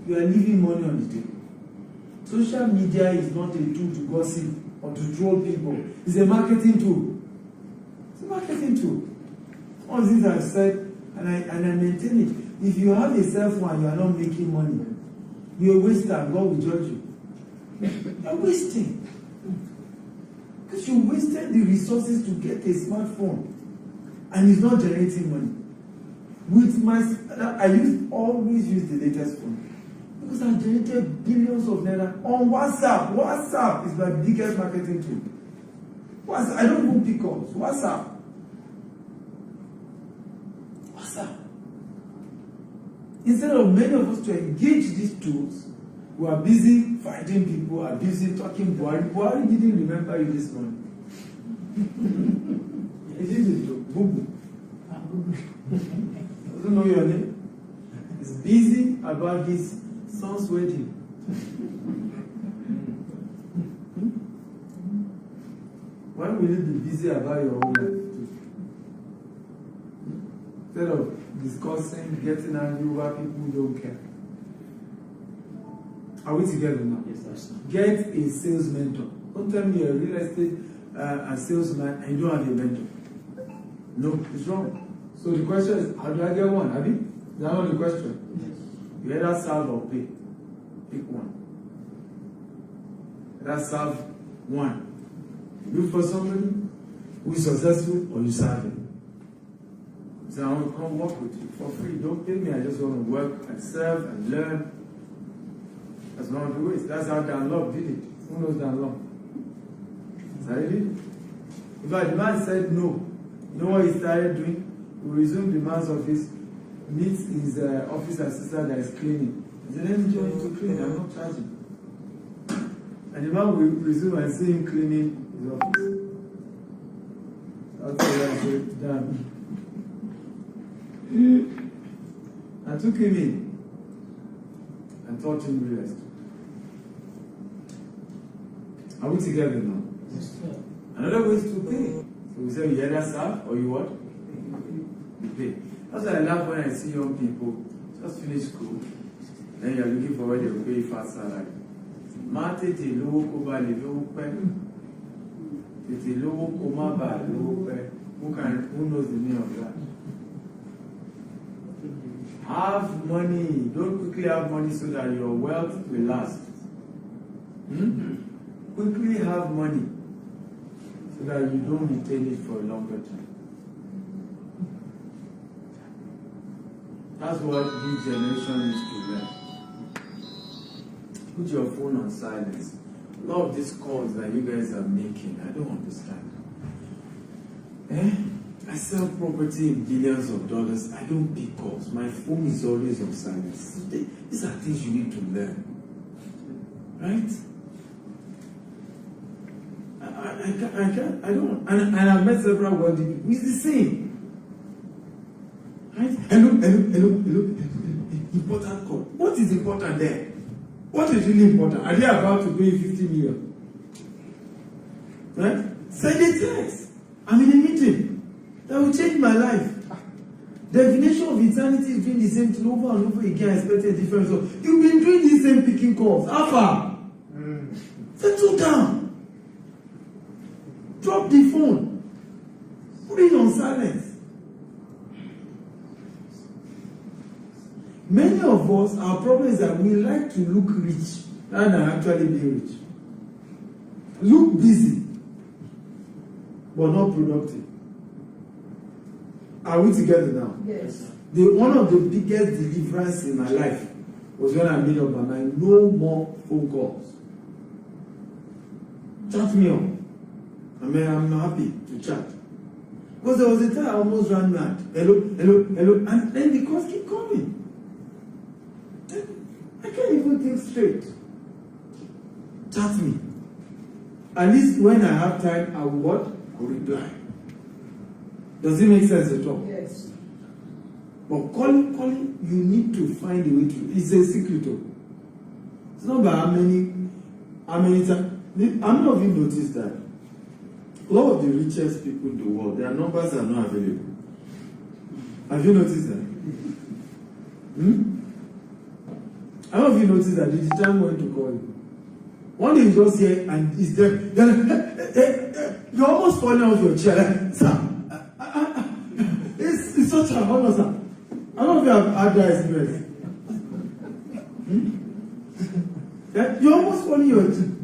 You are leaving money on the table. Social media is not a tool to gossip or to troll people. It's a marketing tool. It's a marketing tool. All things I've said, and I maintain it. If you have a cell phone and you are not making money, you're a waster and God will judge you. You're wasting. Because you wasted the resources to get a smartphone and it's not generating money. With my, always use the latest phone. Because I generated billions of naira on WhatsApp. WhatsApp is my biggest marketing tool. WhatsApp, I don't even pick calls. WhatsApp. Instead of many of us to engage these tools, we are busy fighting people, are busy talking Buhari. Buhari didn't remember you this morning. He didn't. Bubu. Doesn't know your name. He's busy about his son's wedding. Why will you be busy about your own life? Instead of discussing, getting angry over people who don't care. Are we together now? Yes, sir. Get a sales mentor. Don't tell me you're a real estate a salesman and you don't have a mentor. No, it's wrong. So the question is, how do I get one? Abi? Is that not the question? Yes. You either serve or pay. Pick one. Either serve one. You look for somebody who is successful or you serve him. So I want to come work with you for free. Don't pay me. I just want to work and serve and learn. That's one of the ways. That's how Dan Love did it. Who knows Dan Love? That's how he did it. In fact, the man said no. You know what he started doing? He resumed the man's office, meets his office assistant that is cleaning. He said, let me join you to clean. I'm not charging. And the man will resume and see him cleaning his office. That's why I said, damn. I took him in and taught him real estate. Are we together now? Yes, sir. Another way is to pay. So we say you either serve or you what? You pay. That's why I laugh when I see young people just finish school, then you're looking for where they will pay you fast salary. Tètè lówó kó ba lè lówó pẹ́. Tètè lówó kó má ba lówó pẹ́. Who knows the meaning of that? Have money. Don't quickly have money so that your wealth will last. Quickly have money so that you don't retain it for a longer time. That's what this generation needs to learn. Put your phone on silence. A lot of these calls that you guys are making, I don't understand. I sell property in billions of dollars. I don't pick calls. My phone is always on silence. These are things you need to learn. Right? I don't. And I've met several wealthy people. It's the same. Right? Hello. Important call. What is important there? What is really important? Are they about to pay 50 million? Right? Send a text. I'm in a meeting. That will change my life. Definition of eternity is doing the same thing over and over again. I expect a different result. You've been doing these same picking calls. How far? Settle down. Drop the phone. Put it on silence. Many of us, our problem is that we like to look rich rather than actually be rich. Look busy, but not productive. Are we together now? Yes. One of the biggest deliverance in my life was when I made up my mind, no more phone calls. Chat me up. I mean, I'm happy to chat. Because there was a time I almost ran mad. Hello. And then the calls keep coming. I can't even think straight. Chat me. At least when I have time, I will what? I will reply. Does it make sense at all? Yes. But calling, you need to find a way to. It's a secret. It's not by how many times. How many of you noticed that? A lot of the richest people in the world, their numbers are not available. Have you noticed that? How many of you noticed that? Did the time when to call you? One day you just hear and it's there. You're almost falling off your chair. Sir, it's sir. I don't know if you have had that experience. Yeah, you almost funny your teeth.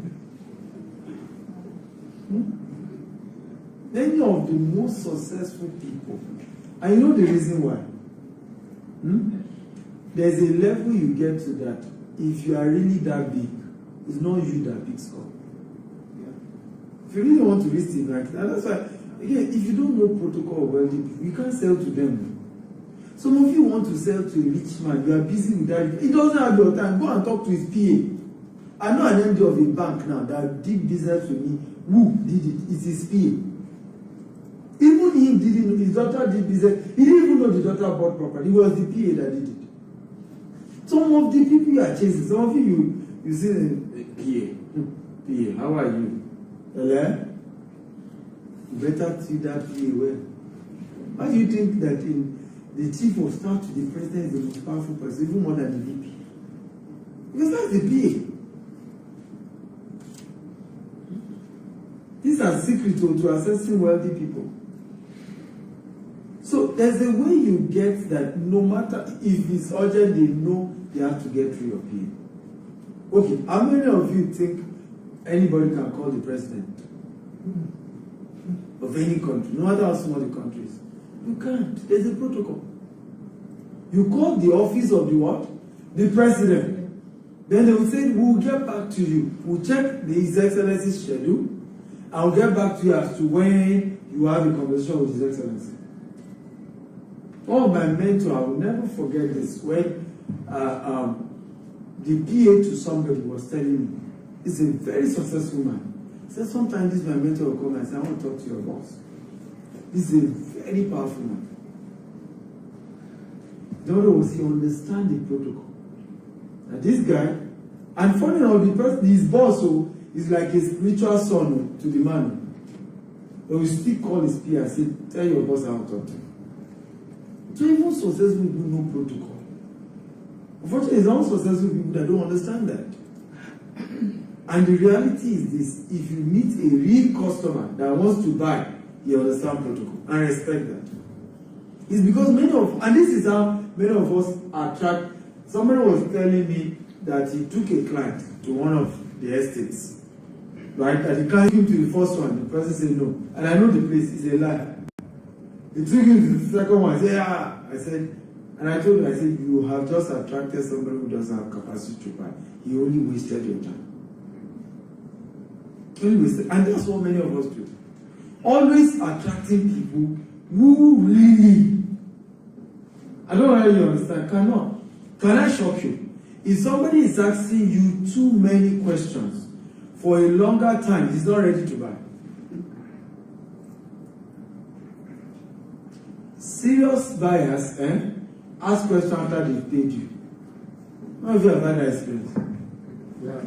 Many of the most successful people, and you know the reason why. There's a level you get to that if you are really that big, it's not you that picks up. Yeah. If you really want to reach the rank, and that's why, again, if you don't know protocol of wealthy people, you can't sell to them. Some of you want to sell to a rich man, you are busy with that. He doesn't have your time. Go and talk to his PA. I know an MD of a bank now that did business with me. Who did it? It's his PA. Even him didn't, his daughter did business. He didn't even know the daughter bought property. It was the PA that did it. Some of the people you are chasing, some of you see PA, how are you? Hello? You better see that PA well. Why do you think that in the chief of staff to the president is the most powerful person, even more than the VP? Because that's the PA. These are secrets to accessing wealthy people. So there's a way you get that no matter if it's urgent, they know they have to get through your PA. Okay, how many of you think anybody can call the president of any country, no matter how small the country is? You can't. There's a protocol. You call the office of the what? The president. Then they will say, we'll get back to you. We'll check His Excellency's schedule. I'll get back to you as to when you have a conversation with His Excellency. Oh, my mentor, I will never forget this. When the PA to somebody was telling me, he's a very successful man. He said, sometimes this my mentor will come and say, I want to talk to your boss. He's a very powerful man. The other was he understand the protocol. And this guy, and funny enough, his boss is like a spiritual son to the man. They will still call his PA and say, tell your boss I want to talk to him. So even successful people know protocol. Unfortunately, it's unsuccessful people that don't understand that. And the reality is this: if you meet a real customer that wants to buy, you understand protocol and respect that. It's because and this is how many of us attract. Somebody was telling me that he took a client to one of the estates, right? And the client came to the first one, the person said no. And I know the place is a lie. He took him to the second one. I said, yeah. I said, and I told him, I said, you have just attracted somebody who doesn't have capacity to buy. He only wasted your time. Only wasted. And that's what many of us do. Always attracting people who really, I don't know how you understand, cannot. Can I shock you? If somebody is asking you too many questions for a longer time, he's not ready to buy. Serious buyers ask questions after they've paid you. How have you ever had that experience? Yeah.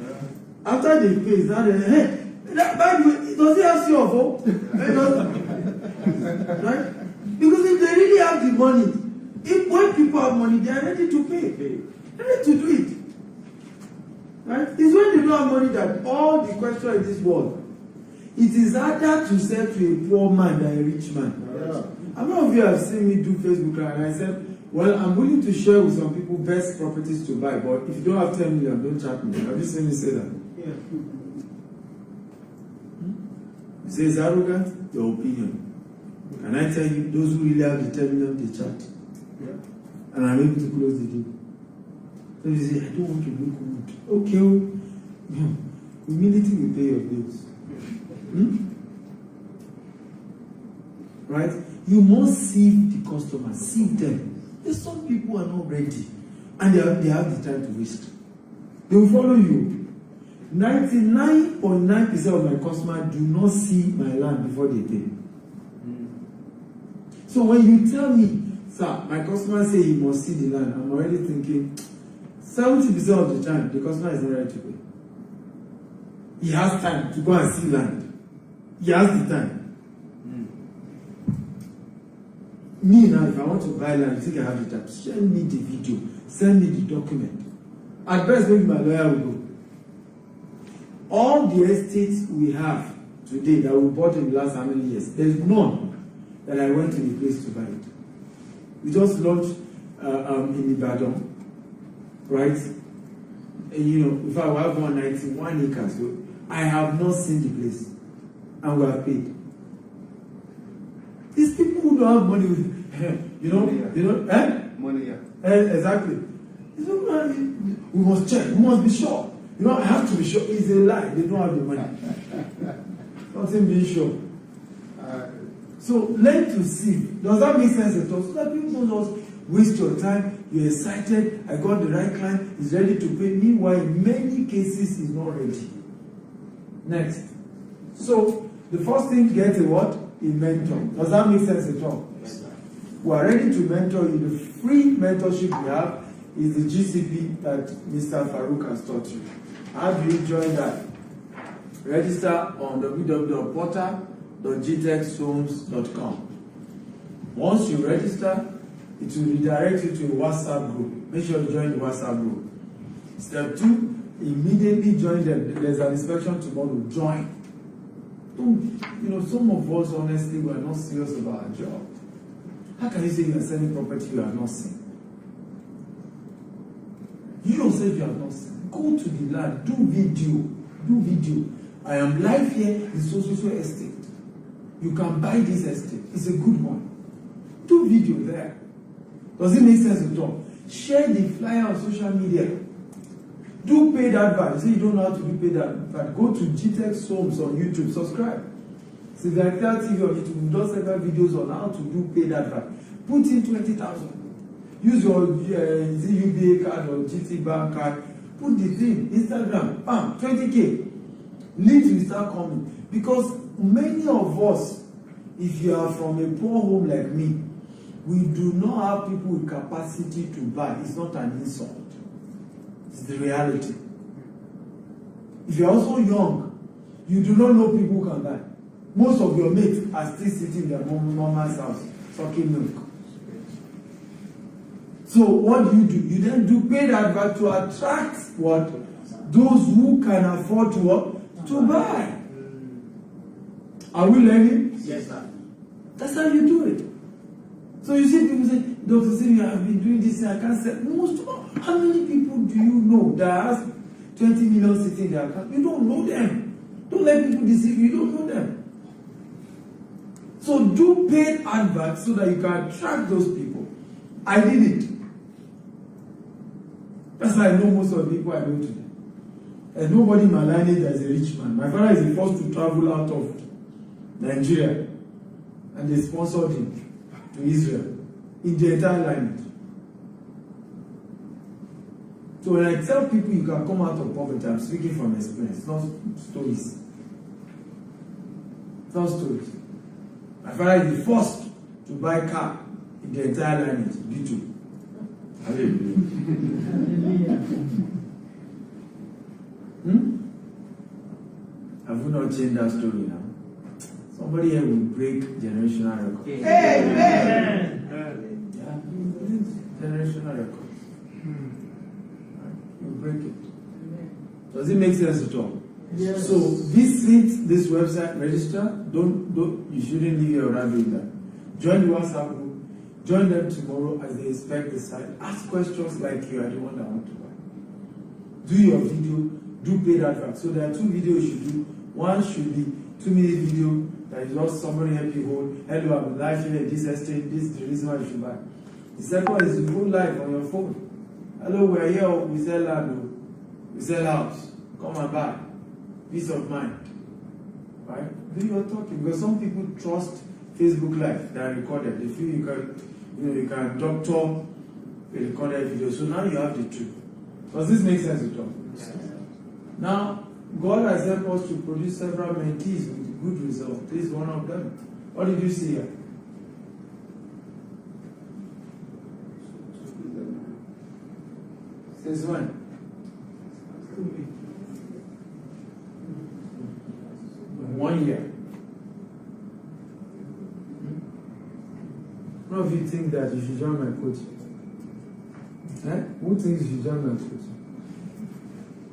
After they've paid, now hey, by the way, does he ask you of hope? Right? Because if they really have the money, when people have money, they are ready to pay. They're ready to do it. Right? It's when they don't have money that all the questions in this world. It is harder to sell to a poor man than a rich man. Yeah. How many of you have seen me do Facebook Live and I said, well, I'm willing to share with some people best properties to buy, but if you don't have 10 million, don't chat me. Have you seen me say that? Yeah. You say it's arrogant? Your opinion. Can I tell you, those who really have the 10 million, they chat. Yeah. And I'm able to close the deal. So you say, I don't want to look good. Okay. Humility will pay your bills. Right? You must sieve the customer, sieve them. There's some people who are not ready, and they have the time to waste. They will follow you. 99.9% of my customers do not see my land before they pay. So when you tell me, sir, my customer say he must see the land, I'm already thinking 70% of the time the customer is not ready to pay. He has time to go and see land. He has the time. Me now, if I want to buy land, you think I have the time? Send me the video, send me the document. At best, maybe my lawyer will go. All the estates we have today that we bought in the last how many years, there's none that I went to the place to buy it. We just launched in Ibadan, right? And, you know, if I have 191 acres, so I have not seen the place, and we have paid. These people who don't have money, Money, yeah. Exactly. We must check. We must be sure. You know, I have to be sure. It's a lie. They don't have the money. Nothing being sure. So learn to see. Does that make sense at all? So that people don't just waste your time. You're excited. I got the right client. He's ready to pay. Meanwhile, in many cases, he's not ready. Next. So the first thing, get a what? A mentor. Does that make sense at all? Yes, sir. We are ready to mentor you. The free mentorship we have is the GCP that Mr. Farouk has taught you. How do you join that? Register on www.portal.gtechhomes.com. Once you register, it will redirect you to a WhatsApp group. Make sure you join the WhatsApp group. Step 2, immediately join them. There's an inspection tomorrow. Join. Don't, some of us, honestly, we are not serious about our job. How can you say you are selling property you have not seen? You yourself you have not seen. Go to the land, do video. I am live here in so estate. You can buy this estate. It's a good one. Do video there. Does it make sense at all? Share the flyer on social media. Do paid advert. Say you don't know how to do paid advert. Go to GTech Homes on YouTube. Subscribe. See the Akintayo TV on YouTube. We've done several videos on how to do paid advert. Put in 20,000. Use your UBA card or GT Bank card. Put the thing. Instagram. Bam. 20K. Leads will start coming. Because many of us, if you are from a poor home like me, we do not have people with capacity to buy. It's not an insult. It's the reality. If you're also young, you do not know people who can buy. Most of your mates are still sitting in their mama's house sucking milk. So what do? You then do paid advert to attract what? Those who can afford to what? To buy. Are we learning? Yes, sir. That's how you do it. So you see people say, Dr. Simi, I've been doing this and I can't sell. How many people do you know that has 20 million sitting in their account? You don't know them. Don't let people deceive you. You don't know them. So do paid adverts so that you can attract those people. I did it. That's why I know most of the people I know today. And nobody in my lineage is a rich man. My father is the first to travel out of Nigeria. And they sponsored him to Israel in the entire lineage. So when I tell people you can come out of poverty, I'm speaking from experience, not stories. Not stories. My father is the first to buy a car in the entire lineage, B2. Hallelujah. Have we not changed that story now? Somebody here will break generational records. Amen. Generational records. You break it. Does it make sense at all? Yes. So visit this website, register. Don't you shouldn't leave your around doing that. Join the WhatsApp group. Join them tomorrow as they inspect the site. Ask questions like you are the one that want to buy. Do your video. Do paid advert. So there are 2 videos you should do. One should be 2-minute video that is just somebody help you hold. Hello, I'm live here at this estate. This is the reason why you should buy. The second is to go live on your phone. Hello, we're here. We sell land. We sell house. Come and buy. Peace of mind. Right? Do your talking. Because some people trust Facebook Live that are recorded. They feel you can doctor a recorded video. So now you have the truth. Does this make sense at all? Yes. Now, God has helped us to produce several mentees with good results. This is one of them. What did you see here? Since when? 1 year. None of you think that you should join my coach? Who thinks you should join my coach?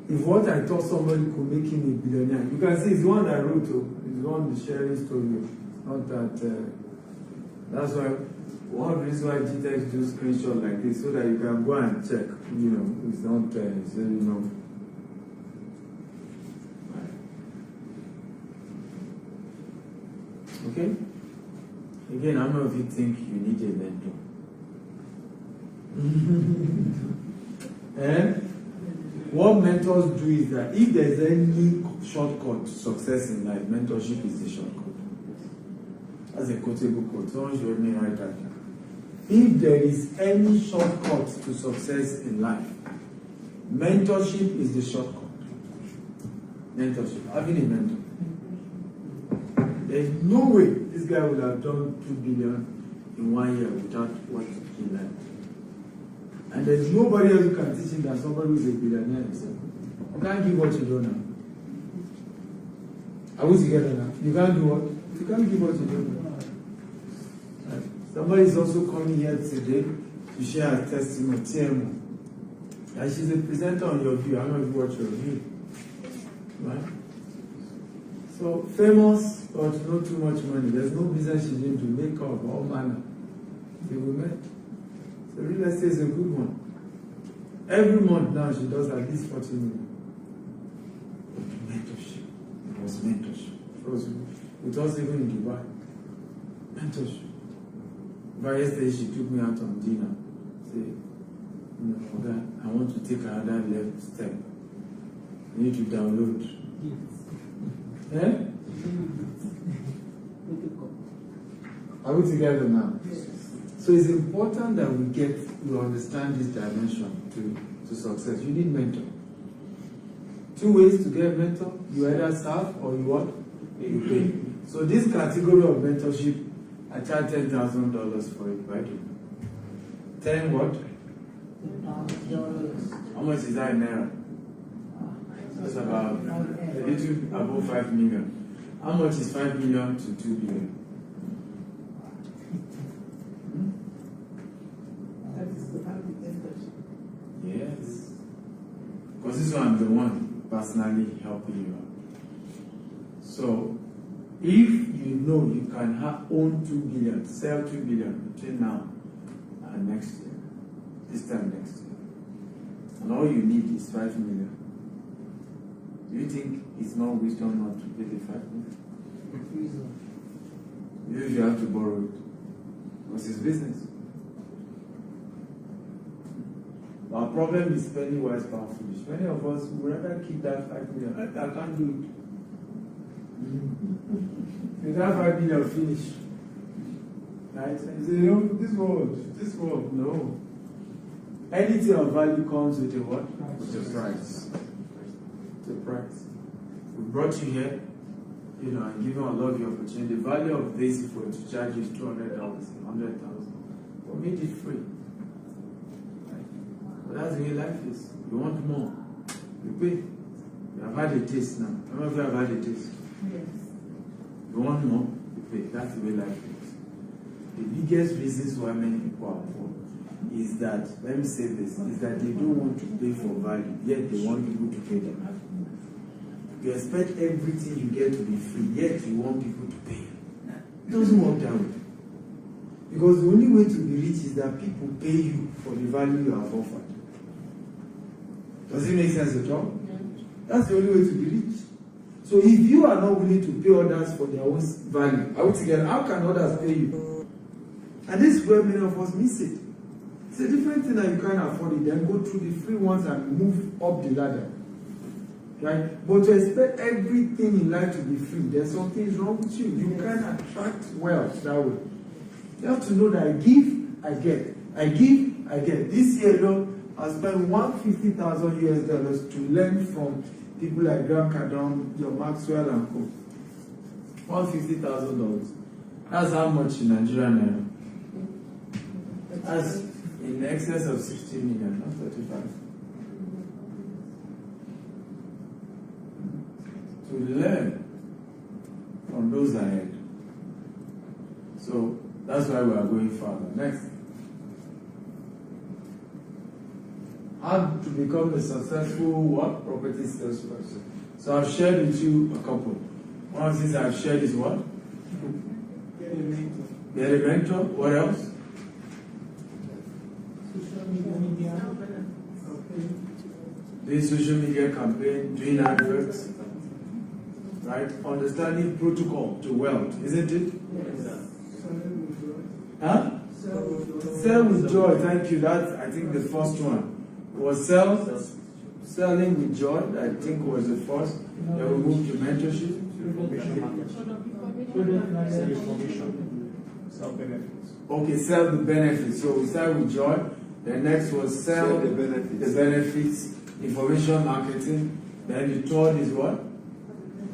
If what I taught somebody could make him a billionaire, you can see it's the one that wrote, it's the one sharing story. Not that. That's why one reason why GTEx do screenshot like this so that you can go and check, it's not so Okay? Again, how many of you think you need a mentor? What mentors do is that if there's any shortcut to success in life, mentorship is the shortcut. That's a quotable quote. Someone should help me write that down. If there is any shortcut to success in life, mentorship is the shortcut. Mentorship, having a mentor. There's no way this guy would have done 2 billion in 1 year without what he learned. And there's nobody else who can teach him than somebody who's a billionaire himself. You can't give what you don't know. Are we together now? You can't do what? You can't give what you don't know. Right. Somebody is also coming here today to share her testimony, TMO. And she's a presenter on Your View. I don't know if you watch Your View. Right? So, famous, but not too much money. There's no business she's doing to make up all manner. They will make. So real estate is a good one. Every month now she does at least 40 million. But mentorship. It was mentorship. It was even in Dubai. Mentorship. But yesterday she took me out on dinner. Say, okay, I want to take another left step. I need to download. Eh? Are we together now? So it's important that we understand this dimension to success. You need mentor. 2 ways to get a mentor. You either serve or you what? You pay. So this category of mentorship, I charge $10,000 for it, right? 10 what? How much is that in Naira? That's about a little above 5 million. How much is 5 million to 2 billion? Yes. Because this one, I'm the one personally helping you out. So, if you know you can own 2 billion, sell 2 billion between now and next year, this time next year, and all you need is 5 million, do you think it's not wisdom not to pay the 5 million? If you have to borrow it, because it's business. Our problem is spending wise, power, foolish. Many of us would rather keep that 5 million. I can't do it. If that 5 million finish, right? And you say, this world, no. Anything of value comes with a what? With a price. The price. We brought you here, and given a lot of the opportunity. The value of this for to charge you is $200, $100,000. We made it free. Right? But that's the way life is. You want more, you pay. You have had a taste now. How many of you have had a taste? Yes. You want more, you pay. That's the way life is. The biggest reasons why many people are poor is that, let me say this, is that they don't want to pay for value, yet they want people to pay them. You expect everything you get to be free, yet you want people to pay. It doesn't work that way. Because the only way to be rich is that people pay you for the value you have offered. Does it make sense at all? That's the only way to be rich. So if you are not willing to pay others for their own value, I would say, how can others pay you? And this is where many of us miss it. It's a different thing that you can't afford it, then go through the free ones and move up the ladder. Right? But to expect everything in life to be free, there's something wrong with you. You can't attract wealth that way. You have to know that I give, I get. I give, I get. This year alone, I spent $150,000 to learn from people like Grant Cardone, John Maxwell and co. $150,000. That's how much in Nigeria now. That's in excess of 60 million, not 35. To learn from those ahead. So that's why we are going further. Next. How to become a successful what? Property salesperson. So I've shared with you a couple. One of the things I've shared is what? Get a mentor. What else? Doing social media campaign, doing adverts, right? Understanding protocol to wealth, isn't it? Huh? Sell with joy, thank you. That's, I think, the first one. Was selling with joy, I think was the first. Then we moved to mentorship. Okay, sell the benefits. So we start with joy. The next was sell the benefits, information marketing. Then the third is what?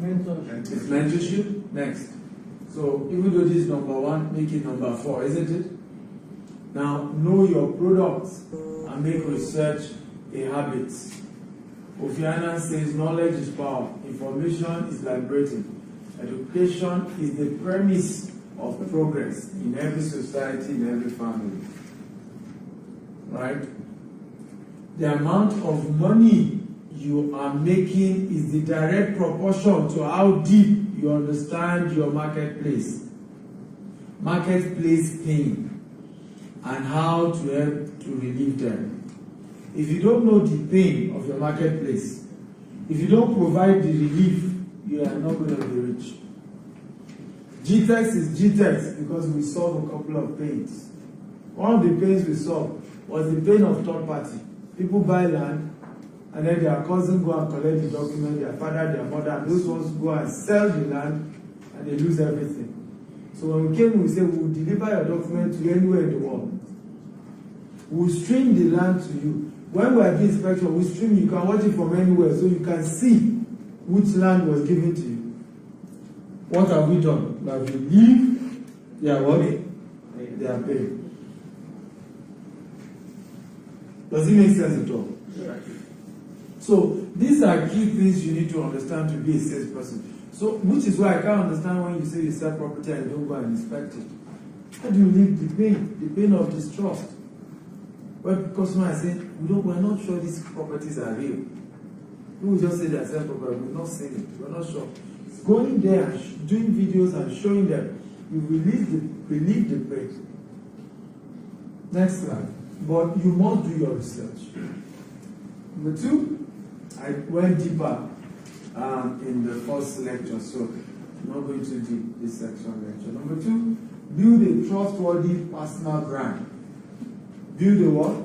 It's mentorship. Next. So even though this is number one, make it number 4, isn't it? Now, know your products and make research a habit. Ofiana says knowledge is power, information is liberating. Education is the premise of progress in every society, in every family. Right? The amount of money you are making is the direct proportion to how deep you understand your marketplace. Marketplace pain and how to help to relieve them. If you don't know the pain of your marketplace, if you don't provide the relief, you are not going to be rich. GTEX is GTEX because we solve a couple of pains. One of the pains we solved was the pain of third party. People buy land and then their cousin go and collect the document, their father, their mother, and those ones go and sell the land and they lose everything. So when we came, we said we will deliver your document to anywhere in the world. We will stream the land to you. When we are doing inspection, we stream, you can watch it from anywhere so you can see which land was given to you. What have we done? We have relieved their worry, their pain. Does it make sense at all? So these are key things you need to understand to be a salesperson. So, which is why I can't understand when you say you sell property and you don't go and inspect it. How do you relieve the pain of distrust? When customers say, we're not sure these properties are real. We will just say they are sell property, we've not seen it, we're not sure. Going there and doing videos and showing them, you relieve the pain. Next slide. But you must do your research. Number 2, I went deeper in the first lecture, so I'm not going to do this section lecture. Number 2, build a trustworthy personal brand. Build a what?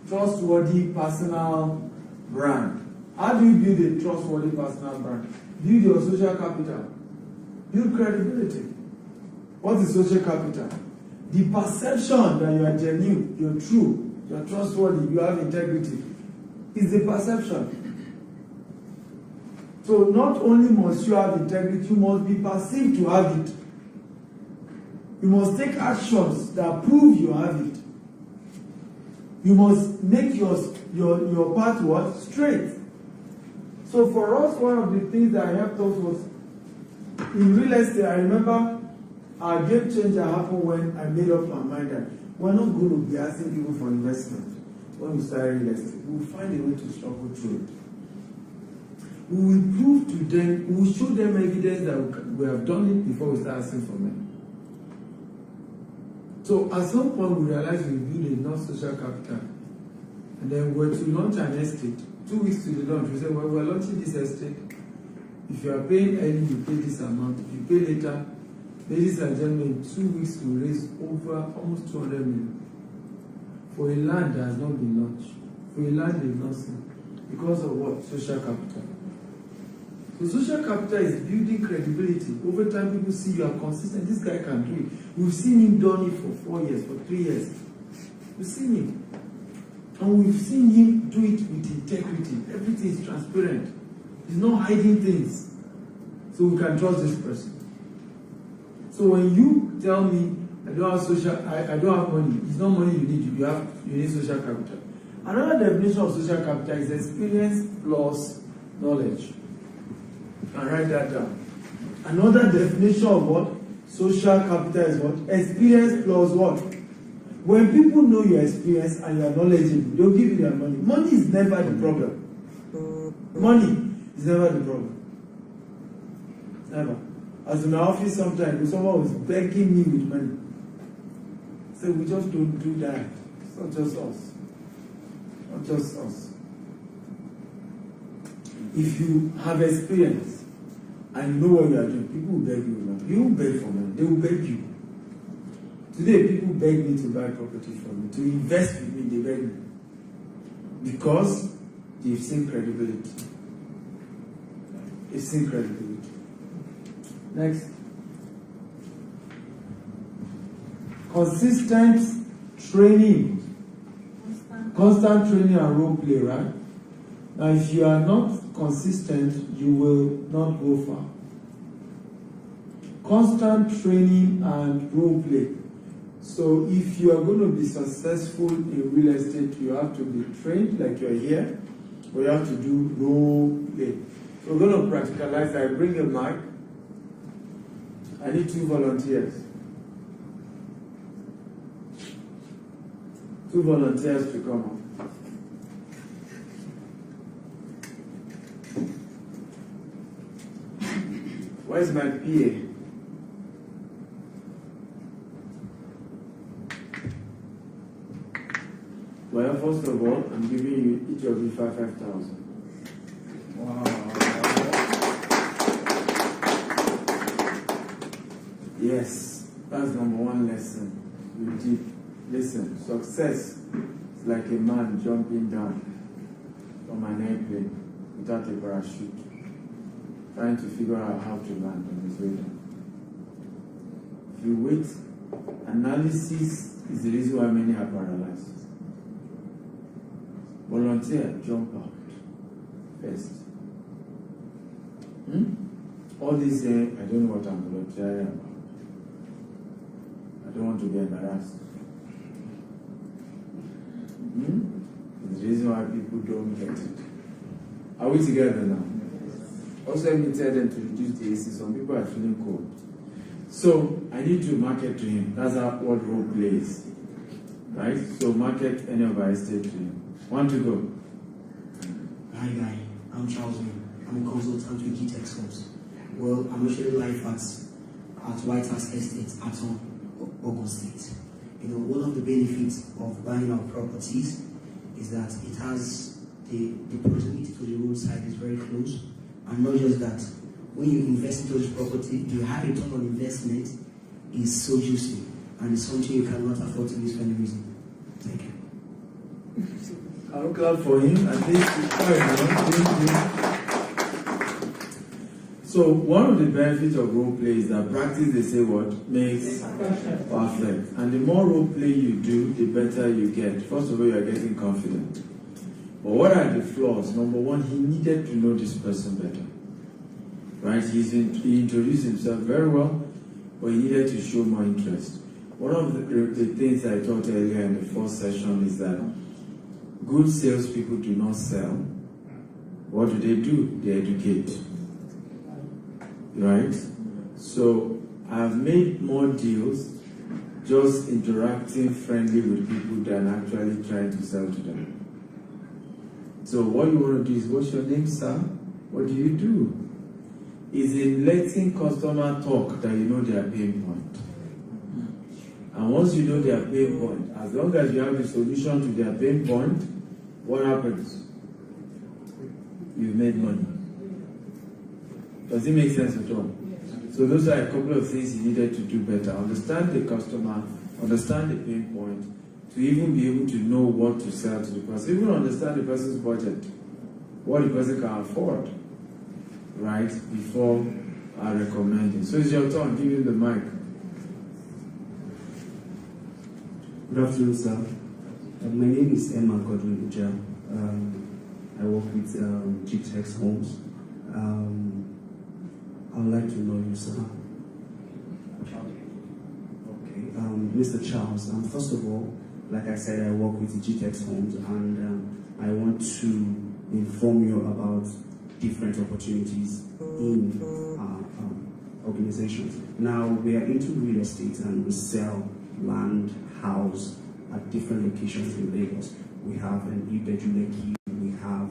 Trustworthy personal brand. How do you build a trustworthy personal brand? Build your social capital. Build credibility. What is social capital? The perception that you are genuine, you're true, you're trustworthy, you have integrity, is the perception. So not only must you have integrity, you must be perceived to have it. You must take actions that prove you have it. You must make your path what? Straight. So for us, one of the things that helped us was in real estate. I remember our game changer happened when I made up my mind that we're not going to be asking people for investment when we start real estate. We will find a way to struggle through it. We will prove to them, we will show them evidence that we have done it before we start asking for money. So at some point we realized we build enough social capital. And then we were to launch an estate. 2 weeks to the launch, we said, well, we're launching this estate. If you are paying early, you pay this amount. If you pay later, ladies and gentlemen, 2 weeks to raise over almost 200 million. For a land that has not been launched. For a land they've not seen. Because of what? Social capital. So social capital is building credibility. Over time, people see you are consistent. This guy can do it. We've seen him done it for 4 years, for 3 years. We've seen him. And we've seen him do it with integrity. Everything is transparent. He's not hiding things. So we can trust this person. So when you tell me, I don't have money, it's not money you need, you need social capital. Another definition of social capital is experience plus knowledge. And write that down. Another definition of what? Social capital is what? Experience plus what? When people know your experience and you are knowledgeable, they'll give you their money. Money is never the problem. Money is never the problem. Never. As in my office sometimes, someone was begging me with money. So we just don't do that. It's not just us. Not just us. If you have experience and you know what you are doing, people will beg you now. You won't beg for money, they will beg you. Today, people beg me to buy property from me, to invest with me, they beg me. Because they've seen credibility. They've seen credibility. Next. Consistent training. Constant training and role play, right? Now, if you are not consistent, you will not go far. Constant training and role play. So if you are going to be successful in real estate, you have to be trained like you are here, or you have to do role play. So we're going to practicalize. I bring a mic. I need 2 volunteers. 2 volunteers to come up. Where's my PA? Well, first of all, I'm giving you each of you 5,000. Wow. Yes, that's number 1 lesson. You did. Listen, success is like a man jumping down from an airplane without a parachute, trying to figure out how to land on his way down. If you wait, analysis is the reason why many are paralyzed. Volunteer, jump out first. All this I don't know what I'm volunteering about. I don't want to be embarrassed. It's the reason why people don't get it. Are we together now? Also, let me tell them to reduce the AC. Some people are feeling cold. So, I need to market to him. That's what role play is. Right? So, market any of our estate to him. 1 to go. Hi, guy. I'm Charles. I'm a consultant with GTEX Homes. Well, I'm actually live at White House Estate at Ogun State. You know, one of the benefits of buying our properties is that it has the proximity to the roadside is very close. And not just that, when you invest into this property, the high return on investment is so juicy, and it's something you cannot afford to miss for any reason. Thank you. I'll clap for him. At least So one of the benefits of role play is that practice, they say what? Makes perfect. And the more role play you do, the better you get. First of all, you are getting confident. But what are the flaws? Number 1, he needed to know this person better. Right? He introduced himself very well, but he needed to show more interest. One of the things I taught earlier in the first session is that good salespeople do not sell. What do? They educate. Right? So I've made more deals just interacting friendly with people than actually trying to sell to them. So what you want to do is, what's your name, sir? What do you do? Is in letting customer talk that you know their pain point. And once you know their pain point, as long as you have the solution to their pain point, what happens? You've made money. Does it make sense at all? So those are a couple of things you needed to do better. Understand the customer, understand the pain point, to even be able to know what to sell to the person. Even understand the person's budget, what the person can afford, right, before I recommend it. So it's your turn. Give him the mic. Good afternoon, sir. My name is Emma Godwin Uja. I work with GTEX Homes. I'd like to know you, sir. Okay. Mr. Charles, first of all, like I said, I work with GTEX Homes, and I want to inform you about different opportunities in organizations. Now, we are into real estate and we sell land, house at different locations in Lagos. We have an Ibejuleki, we have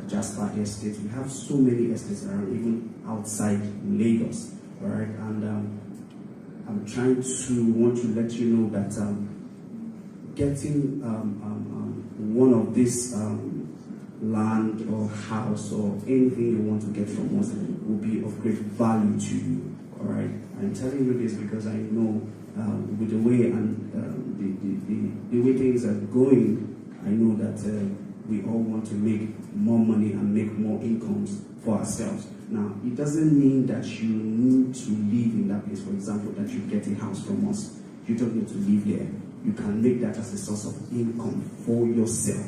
Jasper Estate. We have so many estates around, even outside Lagos, right? And I'm trying to want to let you know that getting one of this land or house or anything you want to get from us will be of great value to you. All right, I'm telling you this because I know with the way and the way things are going, I know that we all want to make more money and make more incomes for ourselves. Now, it doesn't mean that you need to live in that place. For example, that you get a house from us. You don't need to live there. You can make that as a source of income for yourself.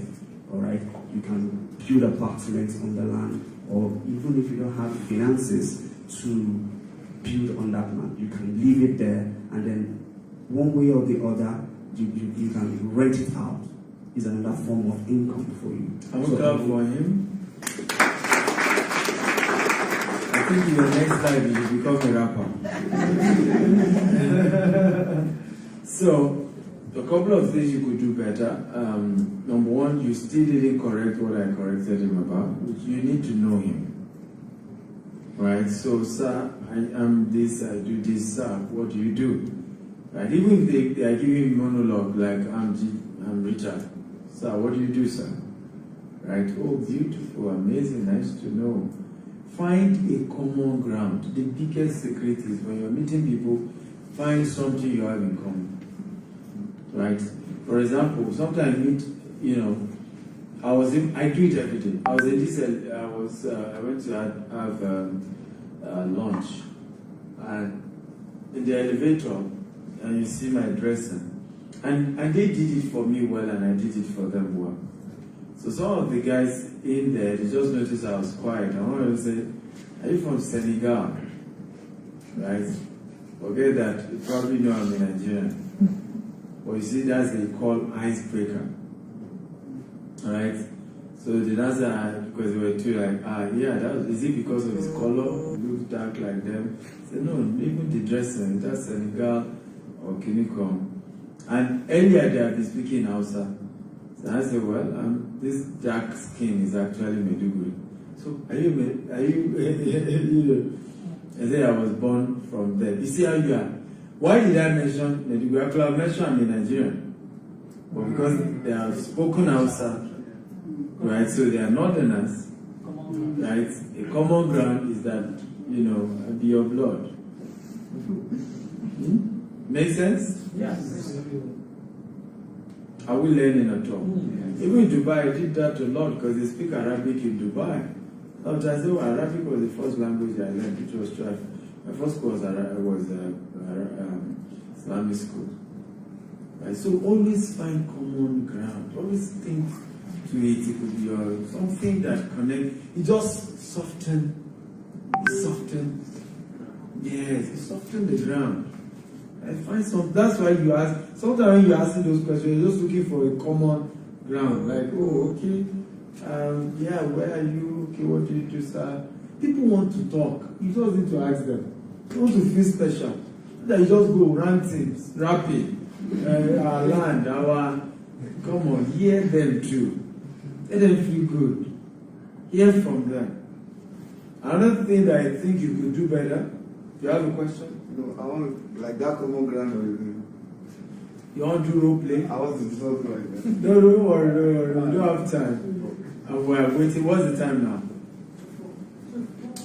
All right, you can build apartments on the land, or even if you don't have finances to build on that land, you can leave it there, and then one way or the other, you can rent it out. Is another form of income for you. I will clap for him. I think in your next life you will become a rapper. So, a couple of things you could do better. Number one, you still didn't correct what I corrected him about. You need to know him. Right? So, sir, I am this, I do this, sir. What do you do? Right? Even if they are giving monologue like, I'm Richard. Sir, what do you do, sir? Right? Oh, beautiful, amazing, nice to know. Find a common ground. The biggest secret is when you're meeting people, find something you have in common. Right? For example, sometimes I do it every day. I went to have lunch, and in the elevator, and you see my dressing. And they did it for me well, and I did it for them well. So some of the guys in there, they just noticed I was quiet. I wanted to say, are you from Senegal? Right? Forget that. You probably know I'm a Nigerian. But you see, that's what they call icebreaker. Alright? So the answer, because they were too like, is it because of his color? He looks dark like them. I said, no, even the dressing, that's Senegal or Kinikom. And earlier they have been speaking Hausa. So I said, well, this dark skin is actually Meduguri. So are you I said I was born from there. You see how you are. Why did I mention Meduguri? I could have mentioned I'm a Nigerian. But because they have spoken Hausa, right? So they are northerners, right? A common ground is that, I be your blood. Make sense? Yes. Are we learning at all? Even in Dubai, I did that a lot because they speak Arabic in Dubai. Sometimes I say, well, Arabic was the first language I learned, which was tried. My first course was Islamic school. Right? So always find common ground. Always think to it. It could be something that connects. It just soften. Yes, it soften the ground. I find some. That's why you ask. Sometimes when you're asking those questions, you're just looking for a common ground. Like, oh, okay, where are you? Okay, what do you do, sir? People want to talk. You just need to ask them. You want to feel special. That you just go ranting, rapping, our land, come on, hear them too. Let them feel good. Hear from them. Another thing that I think you could do better. You have a question? No, I want like that common ground. You want to do role play? I want to do something like that. No, don't worry. We don't have time. And we're waiting. What's the time now?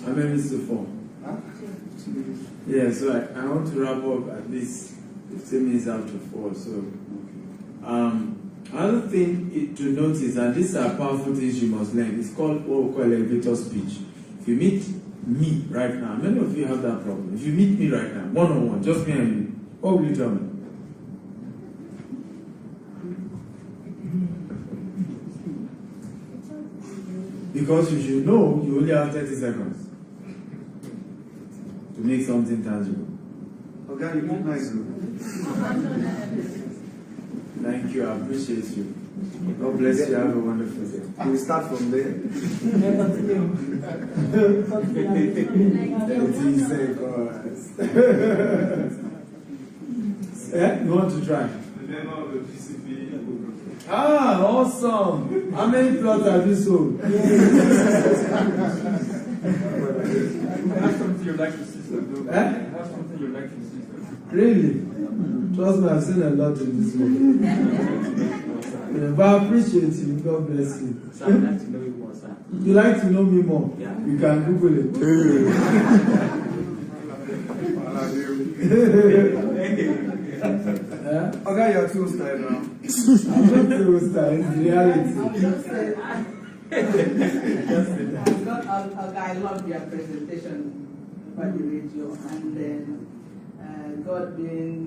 How many minutes to 4? Huh? Yeah, so I want to wrap up at least 15 minutes after 4. So, another thing to notice, and these are powerful things you must learn, it's called what we call elevator speech. If you meet me right now, many of you have that problem. If you meet me right now, one-on-one, just me and you, what will you tell me? Because you should know you only have 30 seconds to make something tangible. Okay, you look nice. Thank you, I appreciate you. God bless you, have a wonderful day. We start from there. 30 seconds. You want to try? The name of the PCP. Ah, awesome. How many plots have you sold? You have something you'd like to see, sir? Eh? You have something you'd like to see, sir? Really? Trust me, I've seen a lot in this world. But I appreciate you. God bless you. So I'd like to know you more, sir. You like to know me more? Yeah. You can Google it. Okay, you're too style now. I'm not too style, it's reality. I love your presentation about the radio, and then God being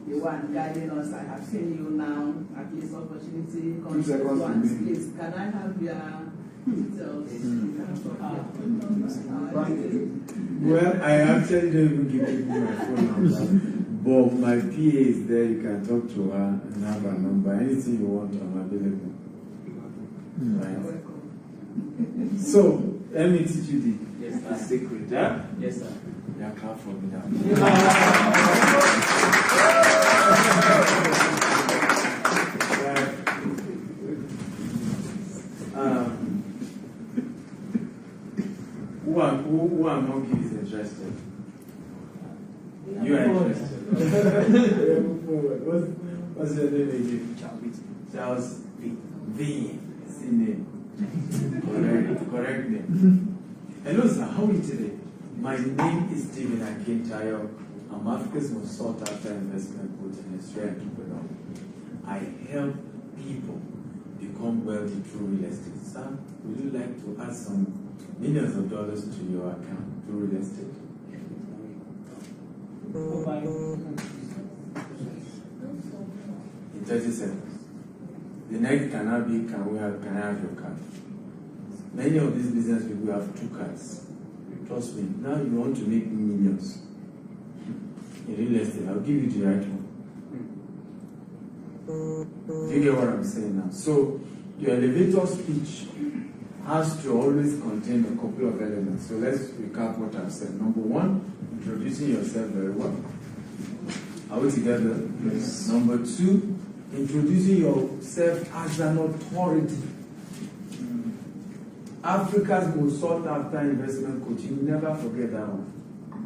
the one guiding us. I have seen you now at this opportunity. 2 seconds Once, to me. please, can I have your details? Well, I actually don't even give people my phone number. But my PA is there, you can talk to her and have her number. Anything you want, I'm available. Right? So, let me teach you the secret. Huh? Yes, sir. Yeah, clap for me now. Who among you is interested? You are interested. What's your name again? Charles V. Name. Correct name. Hello, sir. How are you today? My name is Stephen Akintayo. I'm Africa's most sought after investment coach and a straight entrepreneur. I help people become wealthy through real estate. Sir, would you like to add some millions of dollars to your account through real estate? In 30 seconds. The next cannot be, can I have your card? Many of these business people have 2 cards. Trust me, now you want to make millions in real estate. I'll give you the right one. Do you get what I'm saying now? So, your elevator speech has to always contain a couple of elements. So, let's recap what I've said. Number 1, introducing yourself very well. Are we together? Yes. Number 2, introducing yourself as an authority. Africa's most sought after investment coach. You never forget that one.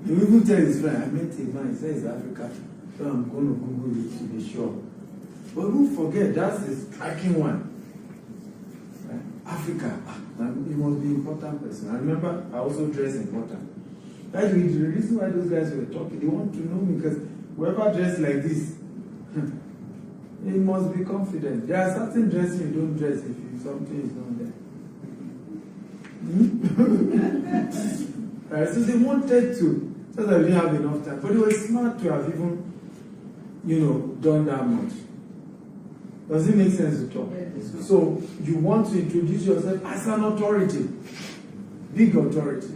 You even tell his friend, I met a man, he says Africa, so I'm going to Google it to be sure. But don't forget, that's the striking one. Right? Africa, you must be an important person. I remember I also dress important. That's the reason why those guys were talking. They want to know me because whoever dressed like this, he must be confident. There are certain dresses you don't dress if something is not there. Right, so they wanted to, so that we didn't have enough time. But it was smart to have even, done that much. Does it make sense to talk? Yes. So you want to introduce yourself as an authority, big authority.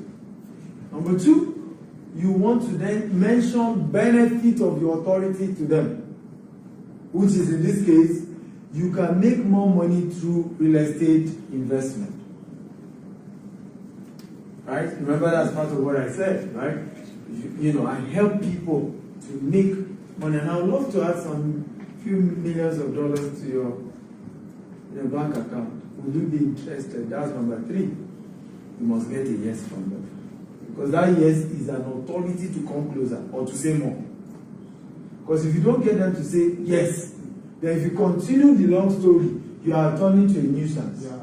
Number 2, you want to then mention benefit of your authority to them, which is in this case, you can make more money through real estate investment. Right? Remember that's part of what I said, right? I help people to make money, and I would love to add some few millions of dollars to your bank account. Would you be interested? That's number 3. You must get a yes from them. Because that yes is an authority to come closer or to say more. Because if you don't get them to say yes, then if you continue the long story, you are turning to a nuisance. Yeah.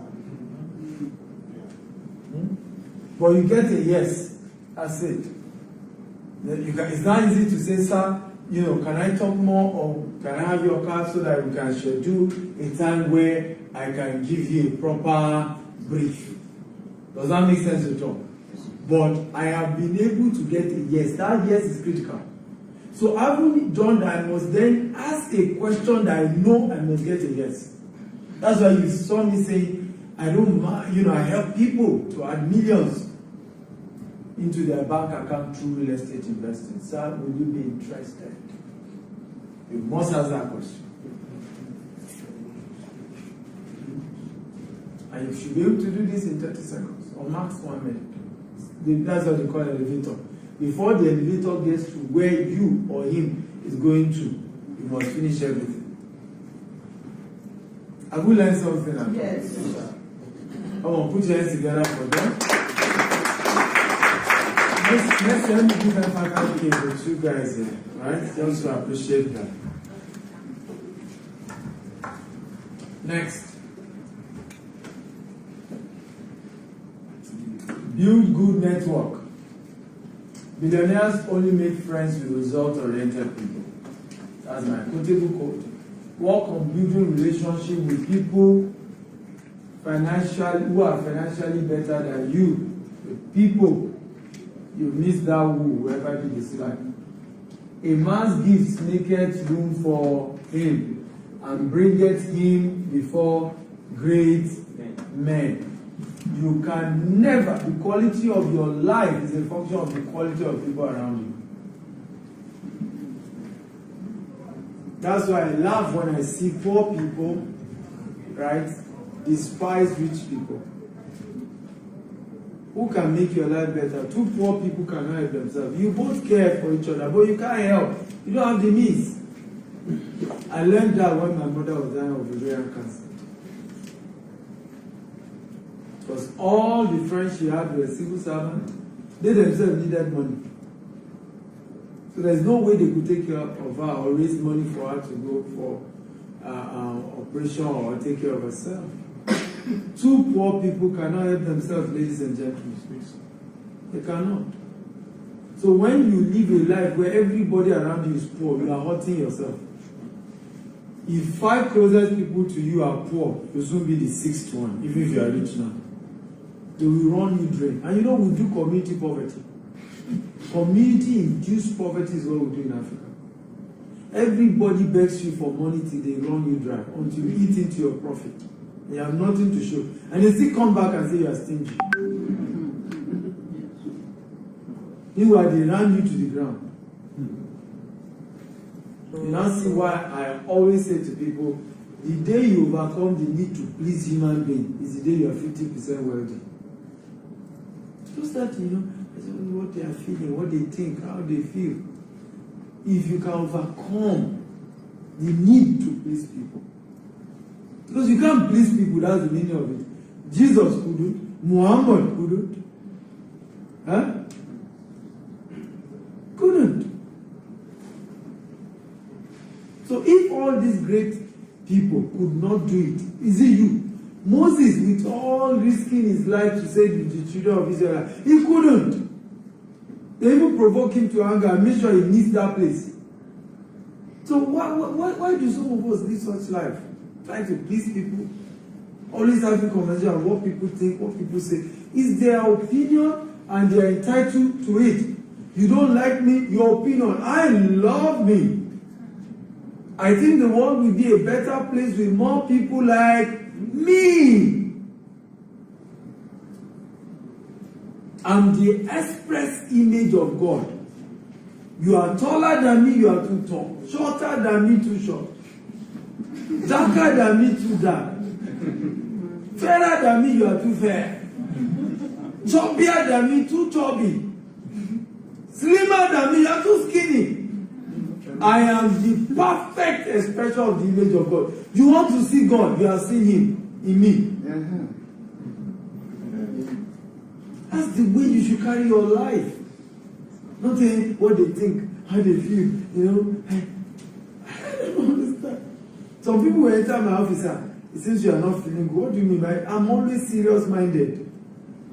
But you get a yes, that's it. It's not easy to say, sir, can I talk more, or can I have your card so that we can schedule a time where I can give you a proper brief? Does that make sense at all? But I have been able to get a yes. That yes is critical. So having done that, I must then ask a question that I know I must get a yes. That's why you saw me saying, I don't mind, I help people to add millions into their bank account through real estate investing. Sir, will you be interested? You must ask that question. And you should be able to do this in 30 seconds or max 1 minute. That's what they call an elevator. Before the elevator gets to where you or him is going to, you must finish everything. Have we learned something? Yes. Come on, put your hands together for them. Let's let me give them faculty to two guys here, right? Just to appreciate that. Next. Build good network. Billionaires only make friends with result-oriented people. That's my quotable quote. Work on building relationship with people who are financially better than you. With people, you miss that whoever did this life. A man's gifts maketh room for him, and bringeth him before great men. You can never, the quality of your life is a function of the quality of people around you. That's why I laugh when I see poor people, right, despise rich people. Who can make your life better? Two poor people cannot help themselves. You both care for each other, but you can't help. You don't have the means. I learned that when my mother was dying of ovarian cancer. Because all the friends she had were civil servants. They themselves needed money. So there's no way they could take care of her or raise money for her to go for operation or take care of herself. Two poor people cannot help themselves, ladies and gentlemen. They cannot. So when you live a life where everybody around you is poor, you are hurting yourself. If 5 closest people to you are poor, you'll soon be the 6th one, even if you are rich now. They will run you drain. And you know, we do community poverty. Community-induced poverty is what we do in Africa. Everybody begs you for money till they run you dry, until you eat into your profit. You have nothing to show. And they still come back and say you are stingy. Meanwhile, they ran you to the ground. You now see why I always say to people, the day you overcome the need to please human beings is the day you are 50% wealthy. Just that, what they are feeling, what they think, how they feel. If you can overcome the need to please people. Because you can't please people, that's the meaning of it. Jesus couldn't, Muhammad couldn't. Huh? Couldn't. So if all these great people could not do it, is it you? Moses, with all risking his life to save the children of Israel, he couldn't. They even provoke him to anger and make sure he missed that place. So why do some of us live such life? Trying to please people, always having conversation on what people think, what people say. It's their opinion and they are entitled to it. You don't like me, your opinion. I love me. I think the world will be a better place with more people like me. I'm the express image of God. You are taller than me, you are too tall. Shorter than me, too short. Darker than me, too dark. Fairer than me, you are too fair. Chubbier than me, too chubby. Slimmer than me, you are too skinny. I am the perfect expression of the image of God. You want to see God, you are seeing Him in me. That's the way you should carry your life. Not what they think, how they feel. I don't understand. Some people will enter my office and since you are not feeling good, what do you mean by I'm always serious-minded?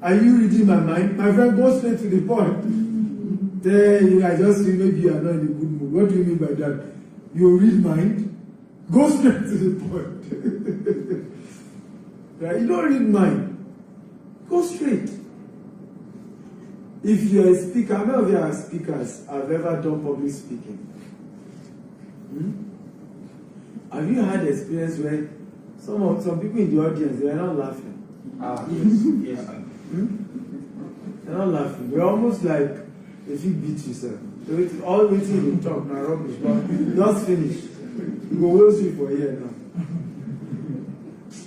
Are you reading my mind? My friend, go straight to the point. I just feel maybe you are not in a good mood. What do you mean by that? You read mind? Go straight to the point. Right? You don't read mind. Go straight. If you are a speaker, how many of you are speakers have ever done public speaking? Have you had experience where some people in the audience, they are not laughing? Yes. They're not laughing. They're almost like if you beat yourself. All waiting to talk now, rubbish, but just finish. You go wait you for a year now.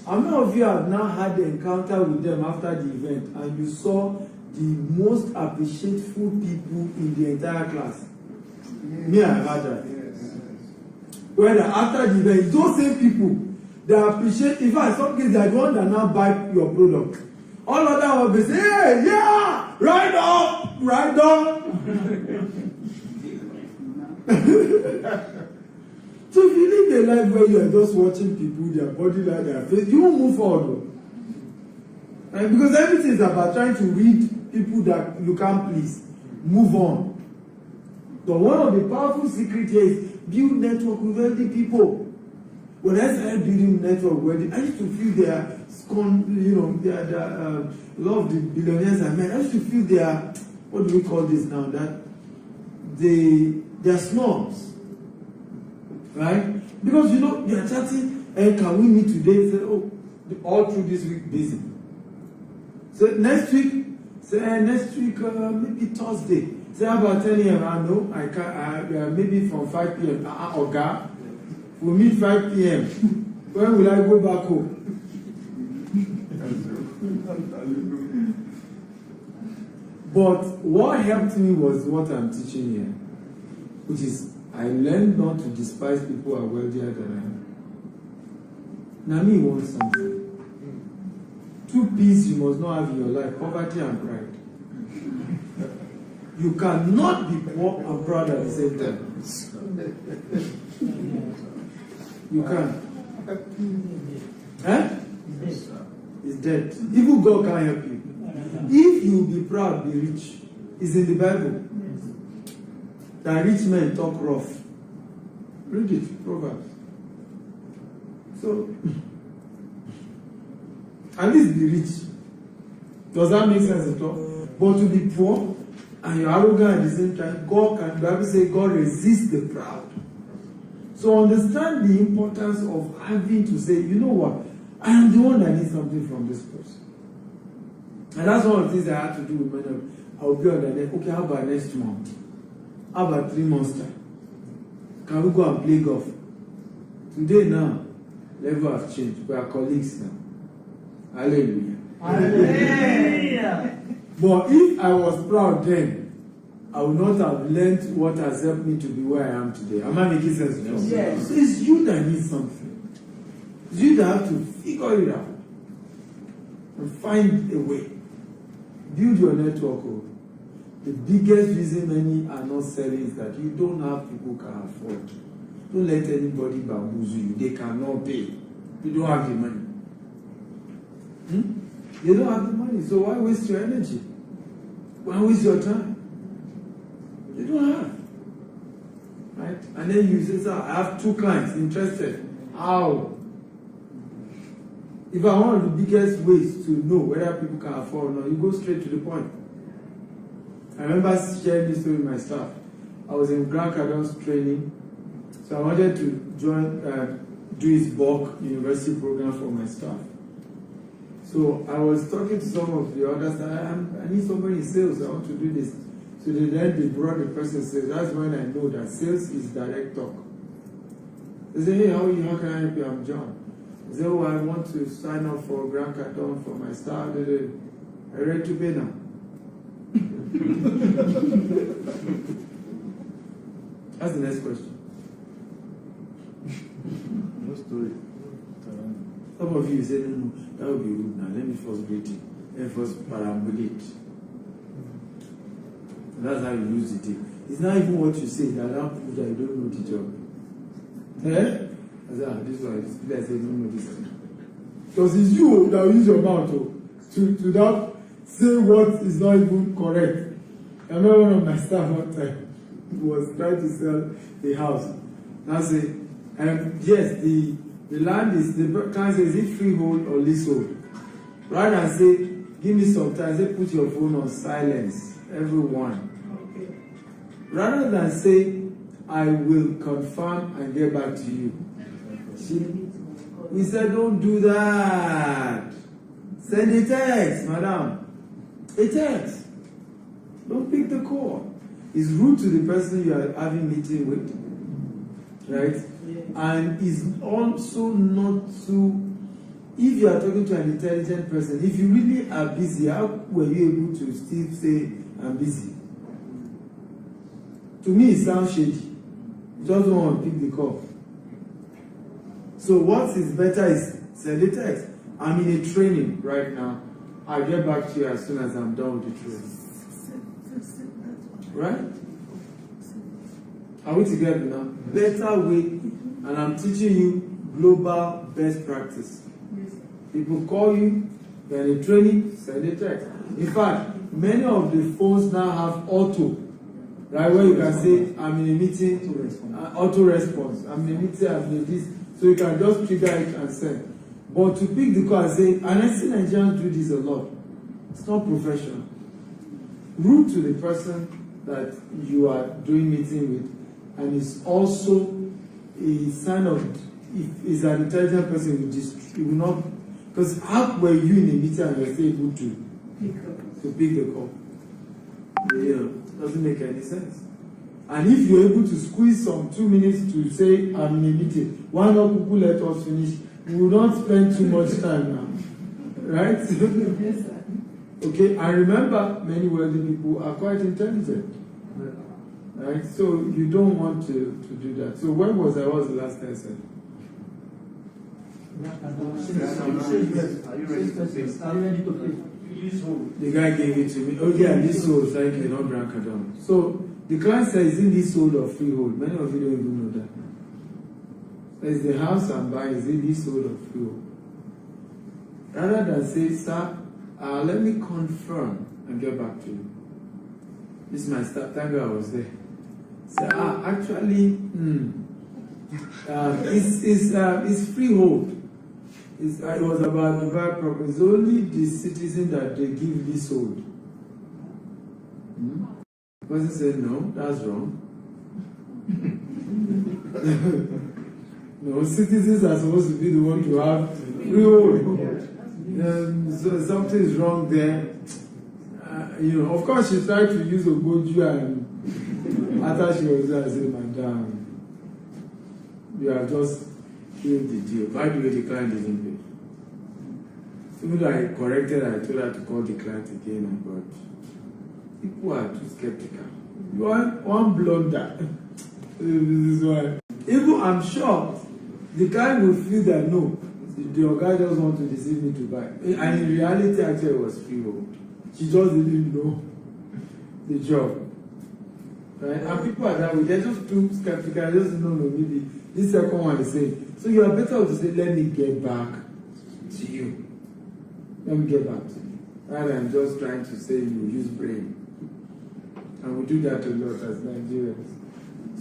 How many of you have now had the encounter with them after the event and you saw the most appreciateful people in the entire class? Me, I had that. Whether after the event, those same people that appreciate, in fact, some cases they are the ones that now buy your product. All other ones they say, hey, yeah! Right up, right up. So if you live a life where you are just watching people, their body like their face, you won't move forward. Right? Because everything is about trying to read people that you can't please. Move on. So one of the powerful secrets here is build network with wealthy people. When I started building network with wealthy, I used to feel their a lot of the billionaires I met, I used to feel their, what do we call this now? That they're snobs. Right? Because they are chatting, hey, can we meet today? Say, oh, all through this week busy. So next week, maybe Thursday. Say about 10 a.m. I know I can maybe from 5 p.m. Oga, we'll meet 5 p.m. When will I go back home? But what helped me was what I'm teaching here, which is I learned not to despise people who are wealthier than I am. Now me want something. 2 P's you must not have in your life: poverty and pride. You cannot be poor and proud at the same time. You can't. Eh? It's dead. Even God can't help you. If you be proud, be rich. It's in the Bible. That rich men talk rough. Read it, Proverbs. So, at least be rich. Does that make sense at all? But to be poor and you're arrogant at the same time, God can, the Bible says God resists the proud. So understand the importance of having to say, you know what, I am the one that needs something from this person. And that's one of the things I had to do with many. I'll be on the neck, okay, how about next month? How about 3 months time? Can we go and play golf? Today now, level have changed. We are colleagues now. Hallelujah. Hallelujah. But if I was proud then, I would not have learned what has helped me to be where I am today. Am I making sense? Yes. So it's you that need something. It's you that have to figure it out and find a way. Build your network. The biggest reason many are not selling is that you don't have people who can afford. Don't let anybody bamboozle you. They cannot pay. You don't have the money. You don't have the money, so why waste your energy? Why waste your time? You don't have. Right? And then you say, sir, I have 2 clients interested. How? If I one of the biggest ways to know whether people can afford or not, you go straight to the point. I remember sharing this story with my staff. I was in Grand Cardon's training, so I wanted to join, do his bulk university program for my staff. So I was talking to some of the others. I need somebody in sales. I want to do this. So they brought the person sales. That's when I know that sales is direct talk. They say, hey, how are you? How can I help you? I'm John. They say, oh, I want to sign up for Grand Cardon for my staff. I ready to pay now. That's the next question. No story. Some of you say, no, that would be rude now. Let me first greet you. Let me first perambulate. And that's how you lose the thing. It's not even what you say that proves that you don't know the job. Eh? I say, this one, I say, don't know this one. Because it's you that will use your mouth to that say what is not even correct. I remember one of my staff one time was trying to sell a house. And I say, yes, the land is, the client says, is it freehold or leasehold? Rather than say, give me some time, say, put your phone on silence, everyone. Okay. Rather than say, I will confirm and get back to you. We said, don't do that. Send a text, madam. A text. Don't pick the call. It's rude to the person you are having meeting with. Right? And is also not to, if you are talking to an intelligent person, if you really are busy, how were you able to still say, I'm busy? To me, it sounds shady. You just don't want to pick the call. So what is better is send a text. I'm in a training right now. I'll get back to you as soon as I'm done with the training. Right? Are we together now? Better way, and I'm teaching you global best practice. People call you, you're in a training, send a text. In fact, many of the phones now have auto, right? Where you can say, I'm in a meeting, auto response. I'm in a meeting, I'm in this. So you can just trigger it and send. But to pick the call and say, and I see Nigerians do this a lot, it's not professional. Rude to the person that you are doing meeting with, and it's also a sign of, if it's an intelligent person, it will not, because how were you in a meeting and you're still able to pick the call? Doesn't make any sense. And if you're able to squeeze some 2 minutes to say, I'm in a meeting, why not Kuku let us finish? We will not spend too much time now. Right? Yes, sir. Okay, and remember, many wealthy people are quite intelligent. Right? So you don't want to do that. So when was I? What was the last time I said? Are you ready to pay? The guy gave it to me. Oh yeah, leasehold, thank you, not Grand Kadam. So the client says, is it leasehold or freehold? Many of you don't even know that. Is the house I'm buying, is it leasehold or freehold? Rather than say, sir, let me confirm and get back to you. This is my start. Thank God I was there. So actually, it's freehold. It was about the buy property. It's only the citizen that they give leasehold. The person said, no, that's wrong. No, citizens are supposed to be the one to have freehold. So something is wrong there. Of course, she tried to use Ogoju, and after she was there, I said, Madam, you have just killed the deal. By the way, the client didn't pay. Even though I corrected her, I told her to call the client again, but people are too skeptical. You want one blunder. This is why. Even I'm sure the client will feel that no, the guy just want to deceive me to buy. And in reality, actually, it was freehold. She just didn't know the job. Right? And people are that way. They're just too skeptical. I just don't know, maybe this second one is saying. So you are better to say, let me get back to you. Let me get back to you. Rather than just trying to say you use brain. And we do that a lot as Nigerians.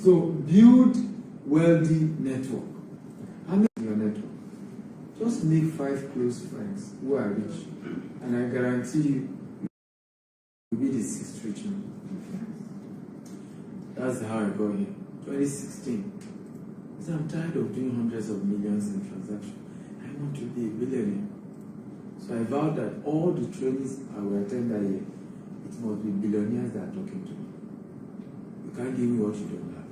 So build wealthy network. How many your network? Just make 5 close friends who are rich. And I guarantee you, will be the 6th rich man. That's how I got here. 2016. So I'm tired of doing hundreds of millions in transactions. I want to be a billionaire. So I vowed that all the trainings I will attend that year, it must be billionaires that are talking to me. You can't give me what you don't have.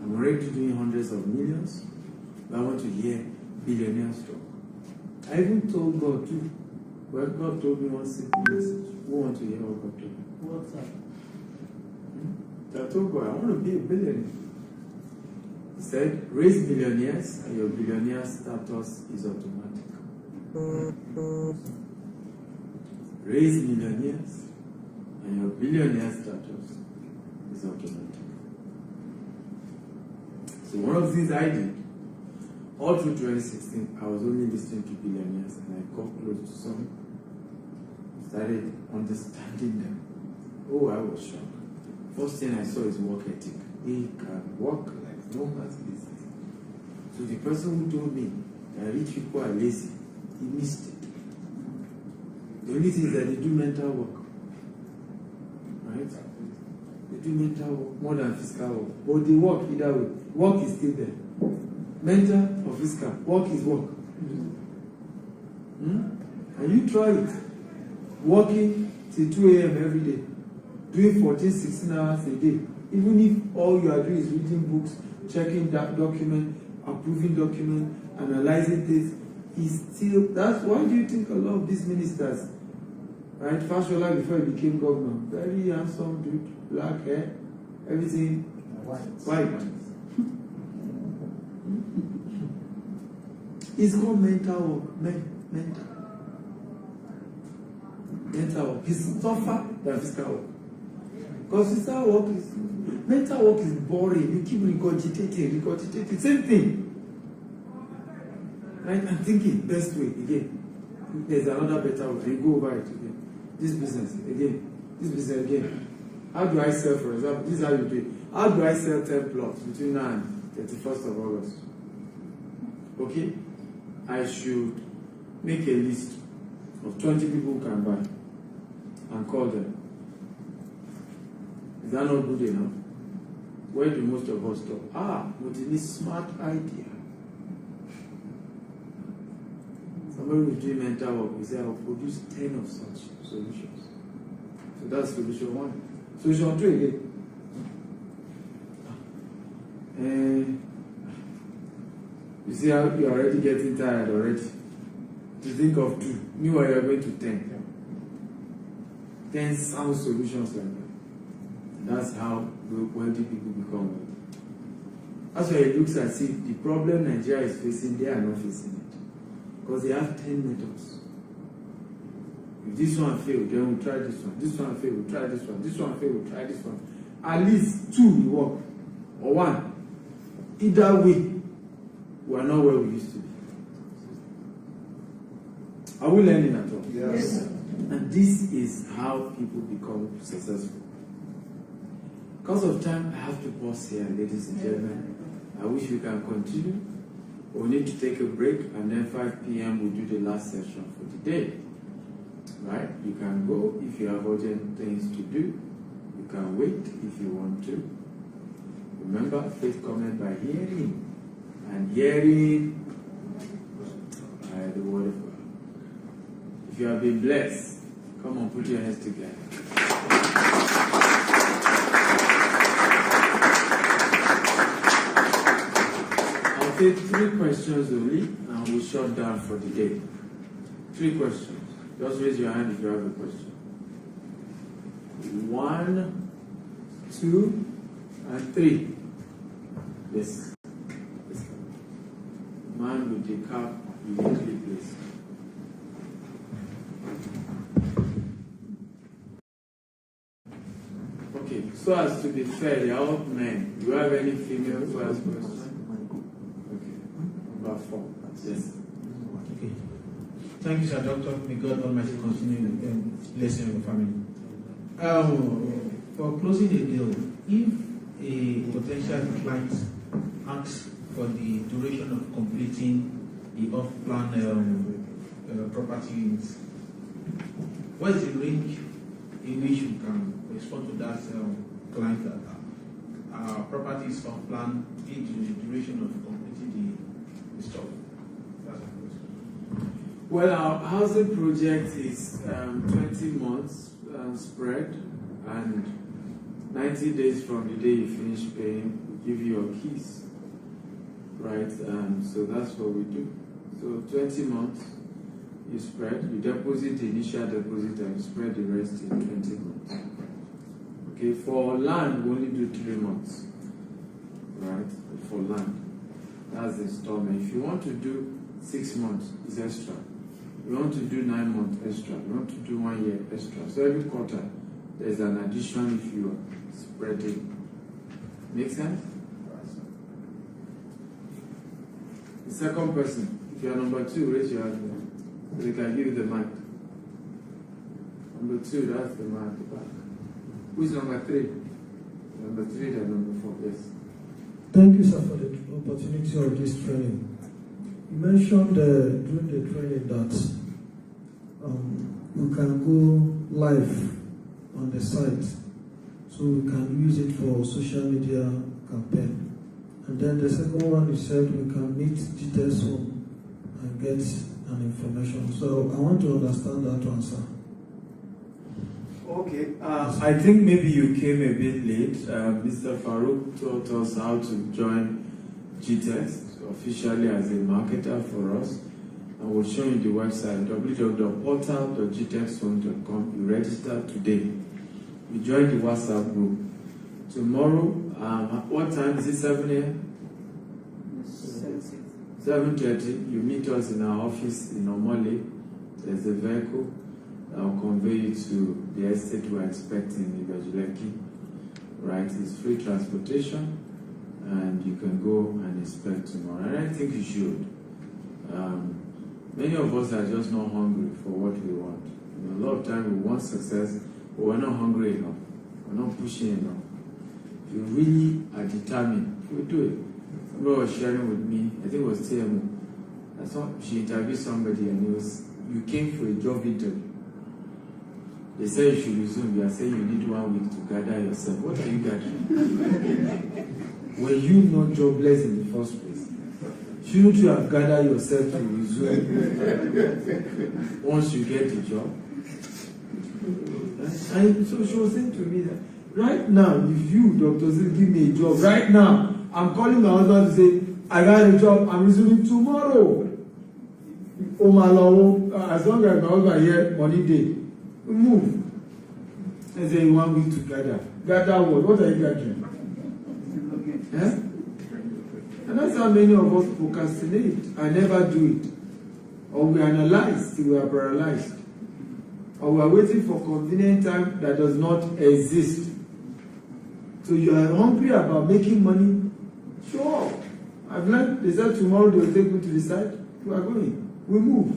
I'm already doing hundreds of millions, but I want to hear billionaires talk. I even told God too. Well, God told me one simple message. Who want to hear what God told me? What's up? I told God, I want to be a billionaire. He said, raise billionaires and your billionaire status is automatic. Raise millionaires and your billionaire status is automatic. So one of the things I did, all through 2016, I was only listening to billionaires and I got close to some, started understanding them. Oh, I was shocked. First thing I saw is work ethic. They can work like no man's business. So the person who told me that rich people are lazy, he missed it. The only thing is that they do mental work. Right? They do mental work more than physical work. But they work either way. Work is still there. Mental or physical, work is work. And you try it. Working till 2 a.m. every day. Doing 14, 16 hours a day. Even if all you are doing is reading books, checking that document, approving document, analyzing this, is still, that's why do you think a lot of these ministers, right? Fashola before he became governor, very handsome dude, black hair, everything white. It's called mental work. Mental work. It's tougher than physical work. Because physical work is, mental work is boring. You keep regurgitating, same thing. Right? I'm thinking, best way, again. There's another better way. You go over it again. This business, again. This business, again. How do I sell, for example? This is how you do it. How do I sell 10 plots between now and 31st of August? Okay? I should make a list of 20 people who can buy and call them. Is that not good enough? Where do most of us stop? But it is smart idea. Somebody who's doing mental work, we say, I'll produce 10 of such solutions. So that's solution 1. Solution 2 again. You see how you're already getting tired already. To think of 2. Meanwhile, you're going to 10. 10 sound solutions like that. That's how wealthy people become wealthy. That's why it looks as if the problem Nigeria is facing, they are not facing it. Because they have 10 methods. If this one failed, then we'll try this one. This one failed, we'll try this one. This one failed, we'll try this one. At least 2 will work. Or 1. Either way, we are not where we used to be. Are we learning at all? Yes. And this is how people become successful. Because of time, I have to pause here, ladies and gentlemen. I wish we can continue. We need to take a break, and then 5 p.m. we'll do the last session for the day. Right? You can go if you have urgent things to do. You can wait if you want to. Remember, faith comes by hearing, and hearing by the word of God. If you have been blessed, come on, put your hands together. I'll take 3 questions only, and we'll shut down for the day. 3 questions. Just raise your hand if you have a question. 1, 2, and 3. Yes. Man with the cap uniquely placed. Okay, so as to be fair, they are all men. Do you have any female first question? Okay. About 4. Yes. Okay. Thank you, sir, Doctor. May God Almighty continue blessing your family. For closing the deal, if a potential client asks for the duration of completing the off-plan property units, what is the range in which you can respond to that client that our property is off-plan due to the duration of completing the stock? That's my question. Well, our housing project is 20 months spread, and 90 days from the day you finish paying, we give you your keys. Right? So that's what we do. So 20 months, you spread, you deposit the initial deposit, and you spread the rest in 20 months. Okay, for land, we only do 3 months. Right? For land. That's the installment. If you want to do 6 months, it's extra. You want to do 9 months extra. You want to do 1 year extra. So every quarter, there's an addition if you are spreading. Make sense? The second person, if you are number 2, raise your hand. So they can give you the mic. Number 2, that's the man at the back. Who's number 3? Number 3, then number 4, yes. Thank you, sir, for the opportunity of this training. You mentioned during the training that we can go live on the site, so we can use it for social media campaign. And then the second one, you said we can meet details home and get an information. So I want to understand that one, sir. Okay, I think maybe you came a bit late. Mr. Farouk taught us how to join GTEX officially as a marketer for us. And we'll show you the website, www.portal.gtexphone.com. You register today. You join the WhatsApp group. Tomorrow, what time is it? 7 a.m.? 7:30. You meet us in our office in Omole. There's a vehicle that will convey you to the estate we're expecting in Gajuleki. right? It's free transportation, and you can go and inspect tomorrow. And I think you should. Many of us are just not hungry for what we want. You know, a lot of times we want success, but we're not hungry enough. We're not pushing enough. If you really are determined, you will do it. Somebody was sharing with me, I think it was TMO. I saw she interviewed somebody, and you came for a job interview. They said you should resume. You are saying you need 1 week to gather yourself. What are you gathering? Were you not jobless in the first place? Shouldn't you have gathered yourself to resume once you get the job? And so she was saying to me that right now, if you, Dr. Z, give me a job, right now, I'm calling my husband to say, I got a job, I'm resuming tomorrow. Oh my Lord, as long as my husband here, money day, move. I say, you want me to gather. Gather what? What are you gathering? Eh? And that's how many of us procrastinate and never do it. Or we analyze till we are paralyzed. Or we are waiting for convenient time that does not exist. So you are hungry about making money? Sure. I've learned, they said tomorrow they will take me to the site. We are going. We move.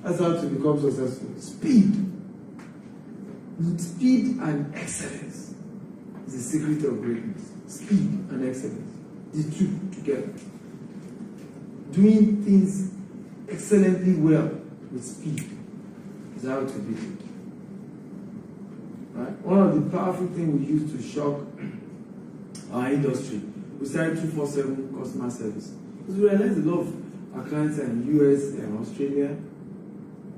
That's how to become successful. Speed. Speed and excellence is the secret of greatness. Speed and excellence. The two together. Doing things excellently well with speed is how to beat it. Right? One of the powerful things we use to shock our industry, we started 24/7 customer service. Because we realized a lot of our clients are in the US and Australia.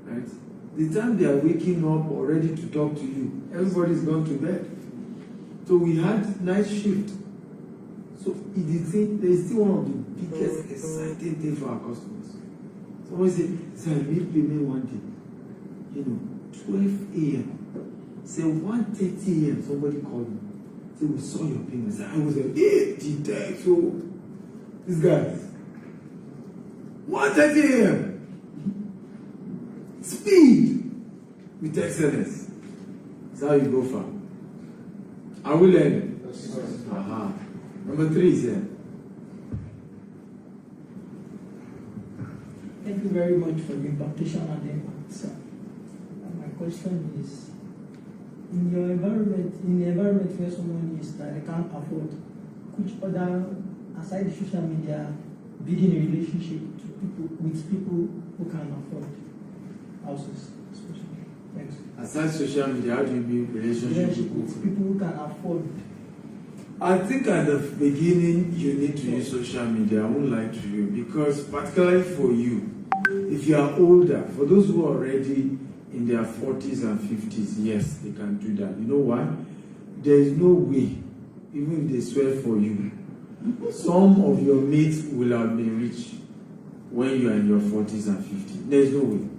Right? The time they are waking up or ready to talk to you, everybody's gone to bed. So we had night shift. So there is still one of the biggest exciting things for our customers. Someone said, I made payment one day. 12 a.m. Say 1:30 a.m. somebody called me. Say, we saw your payment. Say, I was like, so this guy. 1:30 a.m. Speed with excellence. That's how you go far. Are we learning? Yes. Aha. Number 3 is here. Thank you very much for the impartation and the answer. My question is, in the environment where someone is that they can't afford, which other, aside social media, building a relationship with people who can afford houses, especially? Thanks. Aside social media, how do you build relationships with people who can afford? I think at the beginning you need to use social media. I won't lie to you, because particularly for you, if you are older, for those who are already in their 40s and 50s, yes, they can do that. You know why? There is no way, even if they swear for you, some of your mates will have been rich when you are in your 40s and 50s. There is no way.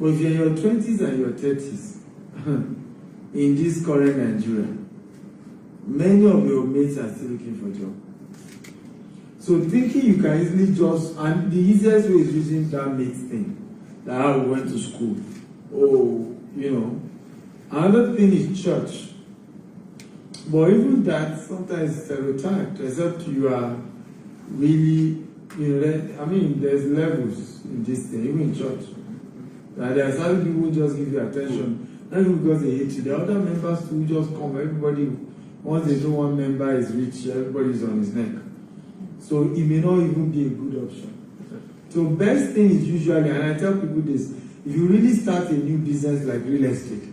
But if you're in your 20s and your 30s, in this current Nigeria, many of your mates are still looking for a job. So thinking you can easily just, and the easiest way is using that mates thing, that how we went to school. Another thing is church. But even that, sometimes stereotyped, except you are really, there's levels in this thing, even in church. There are some people who just give you attention, not even because they hate you. The other members who just come, everybody, once they know one member is rich, everybody's on his neck. So it may not even be a good option. So best thing is usually, and I tell people this, if you really start a new business like real estate,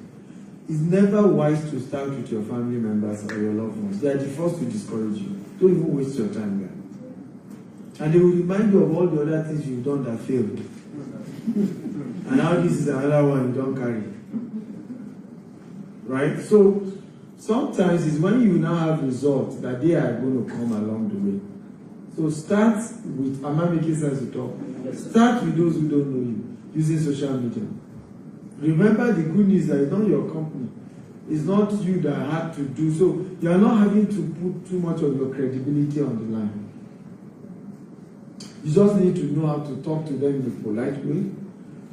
it's never wise to start with your family members or your loved ones. They are the first to discourage you. Don't even waste your time there. And they will remind you of all the other things you've done that failed. And now this is another one you don't carry. Right? So sometimes it's when you now have results that they are going to come along the way. So start with, am I making sense to talk? Start with those who don't know you, using social media. Remember the good news that it's not your company. It's not you that had to do so. You are not having to put too much of your credibility on the line. You just need to know how to talk to them in a polite way.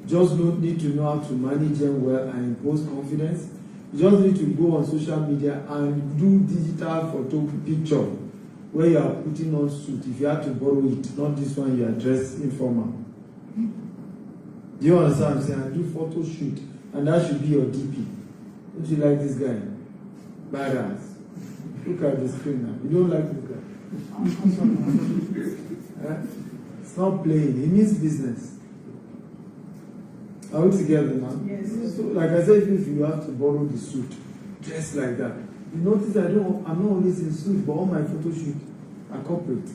Just need to know how to manage them well and impose confidence. You just need to go on social media and do digital photo picture where you are putting on suit. If you have to borrow it, not this one you are dressed informal. Do you understand what I'm saying? I do photo shoot, and that should be your DP. Don't you like this guy? Badass. Look at the screen now. You don't like this guy? It's not playing. It means business. Are we together now? Yes. So, like I said, if you have to borrow the suit, dress like that. You notice I'm not always in suit, but all my photo shoot are corporate.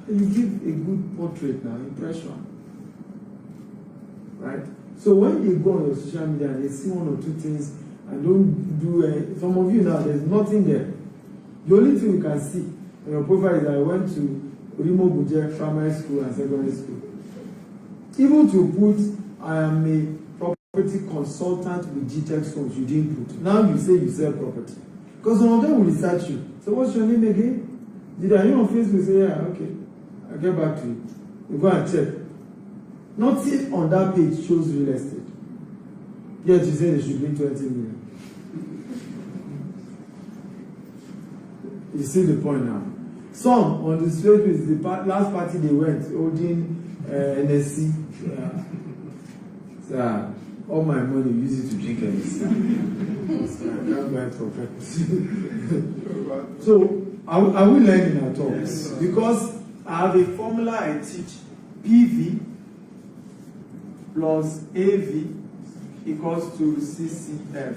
You give a good portrait now, impression. Right? So when you go on your social media and they see one or two things and don't do some of you now, there's nothing there. The only thing you can see on your profile is that I went to Rimo Buje Primary School and Secondary School. Even to put I am a property consultant with GTEx homes, you didn't put. Now you say you sell property. Because some of them will research you. So what's your name again? Did I hear on Facebook say, yeah, okay, I'll get back to you. You go and check. Nothing on that page shows real estate. Yet you say they should bring 20 million. You see the point now. Some on the straight with the last party they went, holding NSC. So, all my money use it to drink NSC. So I can't buy property. So are we learning at all? Yes, because I have a formula I teach. PV plus AV equals to CCF.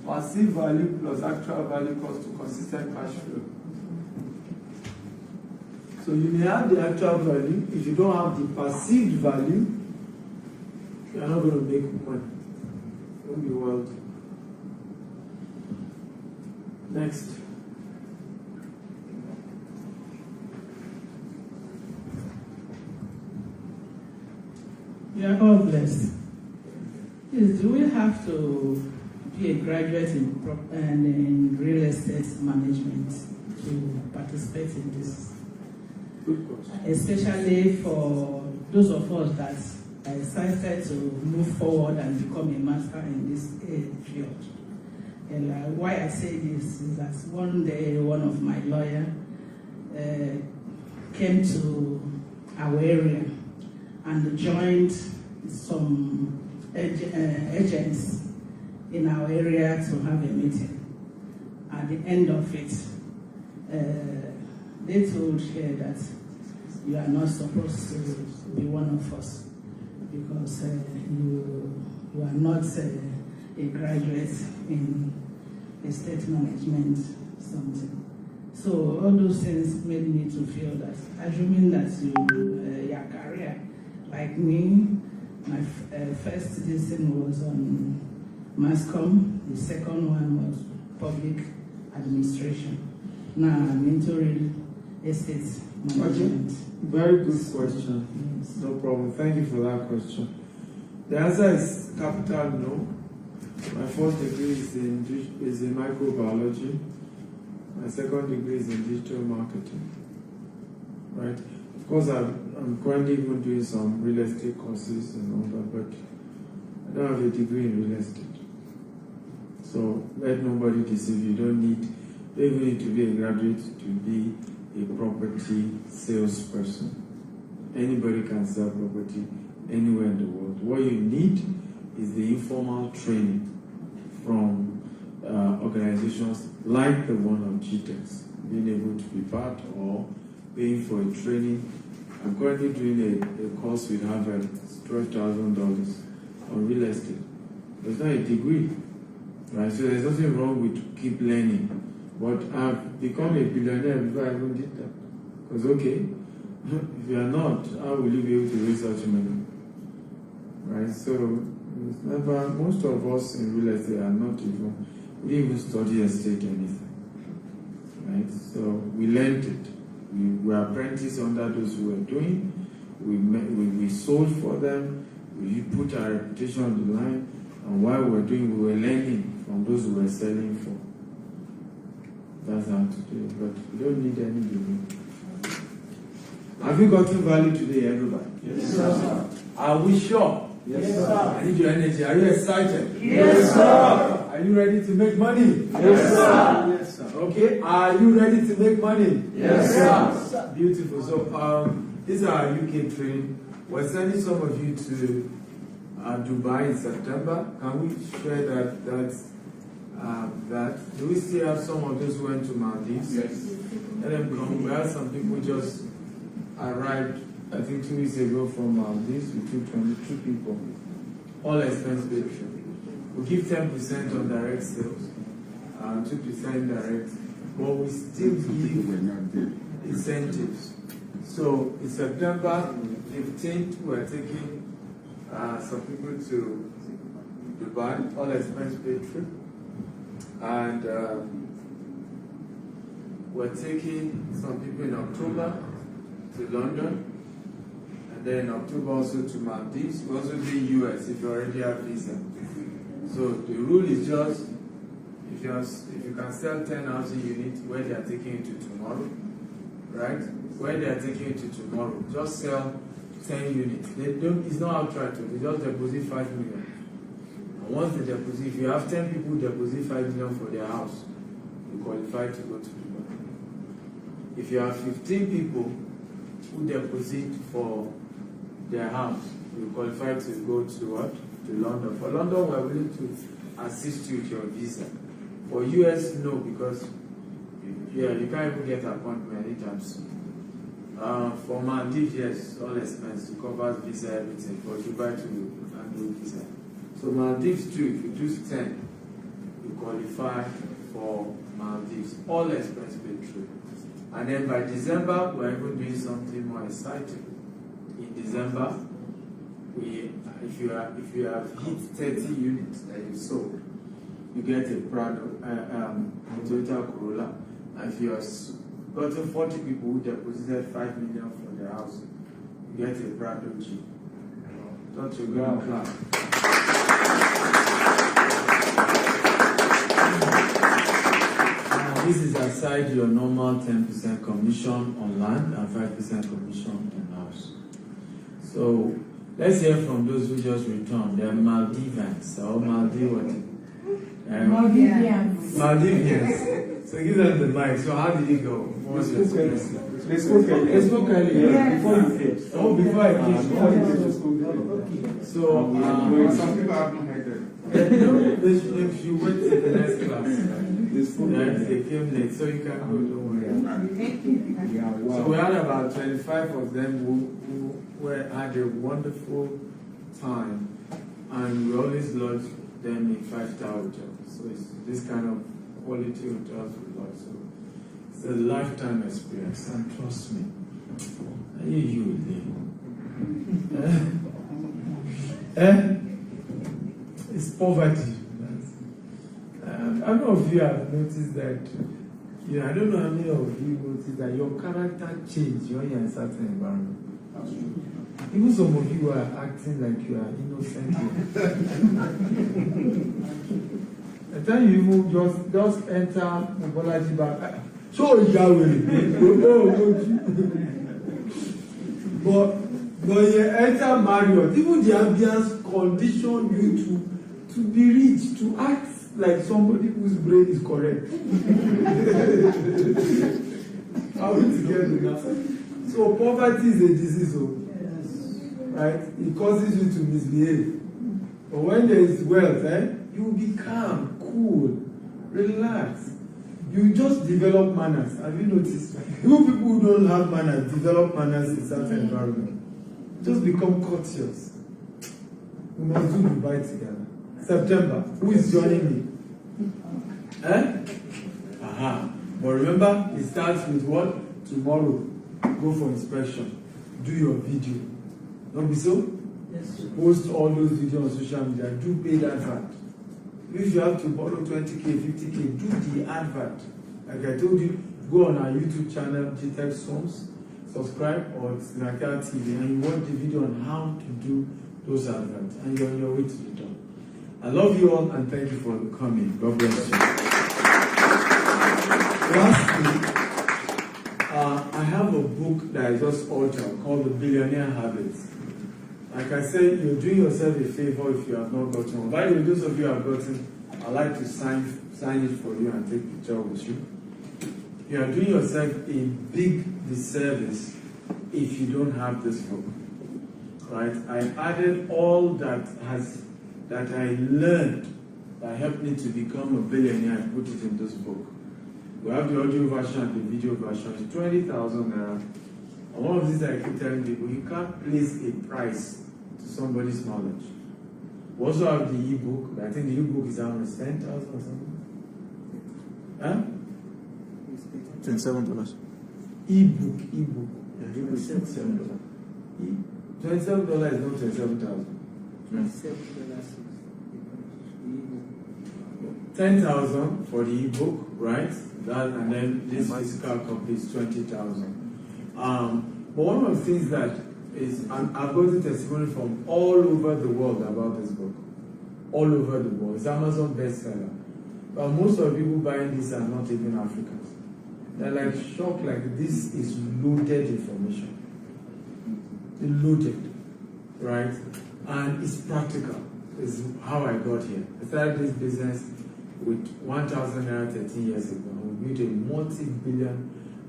Passive value plus actual value equals to consistent cash flow. So you may have the actual value. If you don't have the perceived value, you are not going to make money. It won't be wealthy. Next. We are all blessed. Yes, do we have to be a graduate in real estate management to participate in this? Especially for those of us that are excited to move forward and become a master in this field. And why I say this is that one day one of my lawyers came to our area and joined some agents in our area to have a meeting. At the end of it, they told her that you are not supposed to be one of us because you are not a graduate in estate management something. So all those things made me to feel that, assuming that your career, like me, my first lesson was on Masscom, the second one was public administration. Now I'm into real estate management. Okay. Very good question. Yes. No problem. Thank you for that question. The answer is capital no. My first degree is in microbiology. My second degree is in digital marketing. Right? Of course, I'm currently even doing some real estate courses and all that, but I don't have a degree in real estate. So let nobody deceive you. You don't even need to be a graduate to be a property salesperson. Anybody can sell property anywhere in the world. What you need is the informal training from organizations like the one of GTEx, being able to be part or paying for a training. I'm currently doing a course with Harvard, it's $12,000 on real estate. It's not a degree, right? So there's nothing wrong with keep learning. But I've become a billionaire before I even did that. Because okay, if you are not, how will you be able to raise such money? Right? So it's never, most of us in real estate are not even, we didn't even study estate anything. Right? So we learned it. We were apprentices under those who were doing. We sold for them. We put our reputation on the line. And while we were doing, we were learning from those who were selling for. That's how to do it. But you don't need any degree. Have you gotten value today, everybody? Yes, sir. Are we sure? Yes, sir. I need your energy. Are you excited? Yes, sir. Are you ready to make money? Yes, sir. Yes, sir. Okay. Are you ready to make money? Yes, sir. Beautiful. So, this is our UK training. We're sending some of you to Dubai in September. Can we share that? Do we still have some of those who went to Maldives? Yes. Let them come. We had some people just arrived, I think 2 weeks ago from Maldives. We took 22 people, all expense paid trip. We give 10% on direct sales, 2% direct, but we still give incentives. So in September 15th, we're taking some people to Dubai, all expense paid trip, and we're taking some people in October to London, and then in October also to Maldives. We also do US if you already have visa. So the rule is just if you can sell 10 housing units where they are taking you to tomorrow, right? Where they are taking you to tomorrow, just sell 10 units. It's not outright, they just deposit 5 million. And once they deposit, if you have 10 people deposit 5 million for their house, you qualify to go to Dubai. If you have 15 people who deposit for their house, you qualify to go to what? To London. For London, we are willing to assist you with your visa. For US, no, because you can't even get an appointment anytime soon. For Maldives, yes, all expense, it covers visa, everything. For Dubai to handle visa. So Maldives too, if you choose 10, you qualify for Maldives, all expense paid trip. And then by December, we're even doing something more exciting. In December, if you have hit 30 units that you sold, you get a Prado, Toyota Corolla. And if you have gotten 40 people who deposited 5 million for their house, you get a Prado Jeep. Don't you go and clap? This is aside your normal 10% commission on land and 5% commission on house. So let's hear from those who just returned. They're Maldivians or Maldivians. Maldivians. So give them the mic. So how did it go? What was your experience? They spoke earlier. Before you came. Oh, before I came. So some people have not heard them. If you went to the next class, they came late, so you can go, don't worry. So we had about 25 of them who had a wonderful time, and we always lodge them in 5-star hotels. So it's this kind of quality hotels we lodge. So it's a lifetime experience, and trust me, you it's poverty. I don't know if you have noticed that. I don't know how many of you noticed that your character changes when you're in a certain environment. Even some of you are acting like you are innocent. The time you even just enter the Bolaji Bank, so but you enter Marriott, even the ambience condition you to be rich, to act like somebody whose brain is correct. Are we together now? So poverty is a disease, right? It causes you to misbehave. But when there is wealth, you will be calm, cool, relax. You just develop manners. Have you noticed? Even people who don't have manners develop manners in certain environment. Just become courteous. We must do Dubai together. September. Who is joining me? But remember, it starts with what? Tomorrow. Go for inspection. Do your video. Don't be so? Yes. Post all those videos on social media. Do paid advert. If you have to borrow 20K, 50K, do the advert. Like I told you, go on our YouTube channel, GTech Songs, subscribe, or Nakia TV, and you watch the video on how to do those adverts, and you're on your way to the top. I love you all, and thank you for coming. God bless you. Lastly, I have a book that I just altered called The Billionaire Habits. Like I said, you're doing yourself a favor if you have not gotten one. By the way, those of you who have gotten, I'd like to sign it for you and take a picture with you. You are doing yourself a big disservice if you don't have this book. Right? I added all that I learned that helped me to become a billionaire and put it in this book. We have the audio version and the video version. It's 20,000 naira. And one of these I keep telling people, you can't place a price to somebody's knowledge. We also have the ebook. I think the ebook is around 10,000 or something. Huh? $27. Ebook. Yeah, ebook is $27. $27 is not 27,000. $10,000 for the ebook, right? That, and then this physical copy is 20,000. But one of the things that is, I've gotten testimony from all over the world about this book. All over the world. It's Amazon bestseller. But most of the people buying this are not even Africans. They're like shocked, like this is loaded information. Loaded, right? And it's practical. It's how I got here. I started this business with 1,000 naira 13 years ago. We built a multi-billion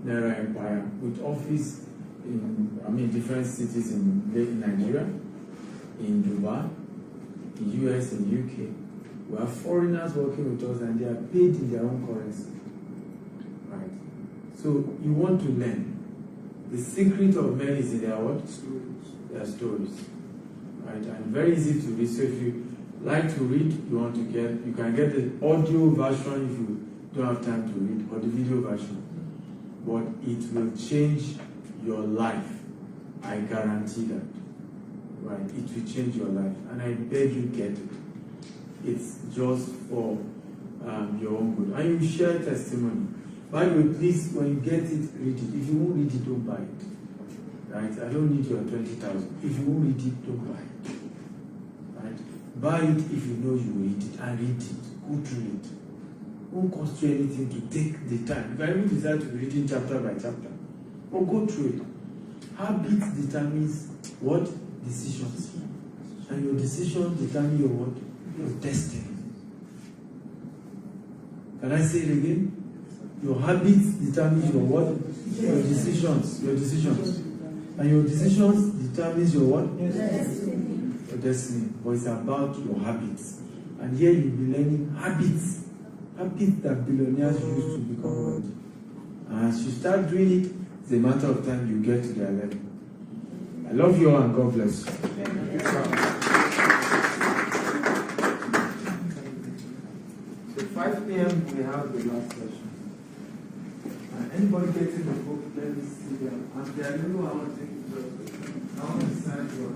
naira empire with office in different cities in Nigeria, in Dubai, in US, in UK. We have foreigners working with us and they are paid in their own currency. Right? So you want to learn. The secret of men is in their what? Their stories. Right? And very easy to read. So if you like to read, you can get the audio version if you don't have time to read, or the video version. But it will change your life. I guarantee that. Right? It will change your life. And I beg you get it. It's just for your own good. And you share testimony. By the way, please, when you get it, read it. If you won't read it, don't buy it. Right? I don't need your 20,000. If you won't read it, don't buy it. Right? Buy it if you know you read it, and read it. Go through it. It won't cost you anything to take the time. You can even decide to read it chapter by chapter. But go through it. Habit determines what? Decisions. And your decisions determine your what? Your destiny. Can I say it again? Your habits determine your what? Your decisions. Your decisions. And your decisions determines your what? Your destiny. But it's about your habits. And here you'll be learning habits. Habits that billionaires use to become wealthy. And as you start doing it, it's a matter of time you get to their level. I love you all and God bless you. So 5 p.m. we have the last session. Anybody getting the book, let me see them. And they are new, I want to take it. I want to sign your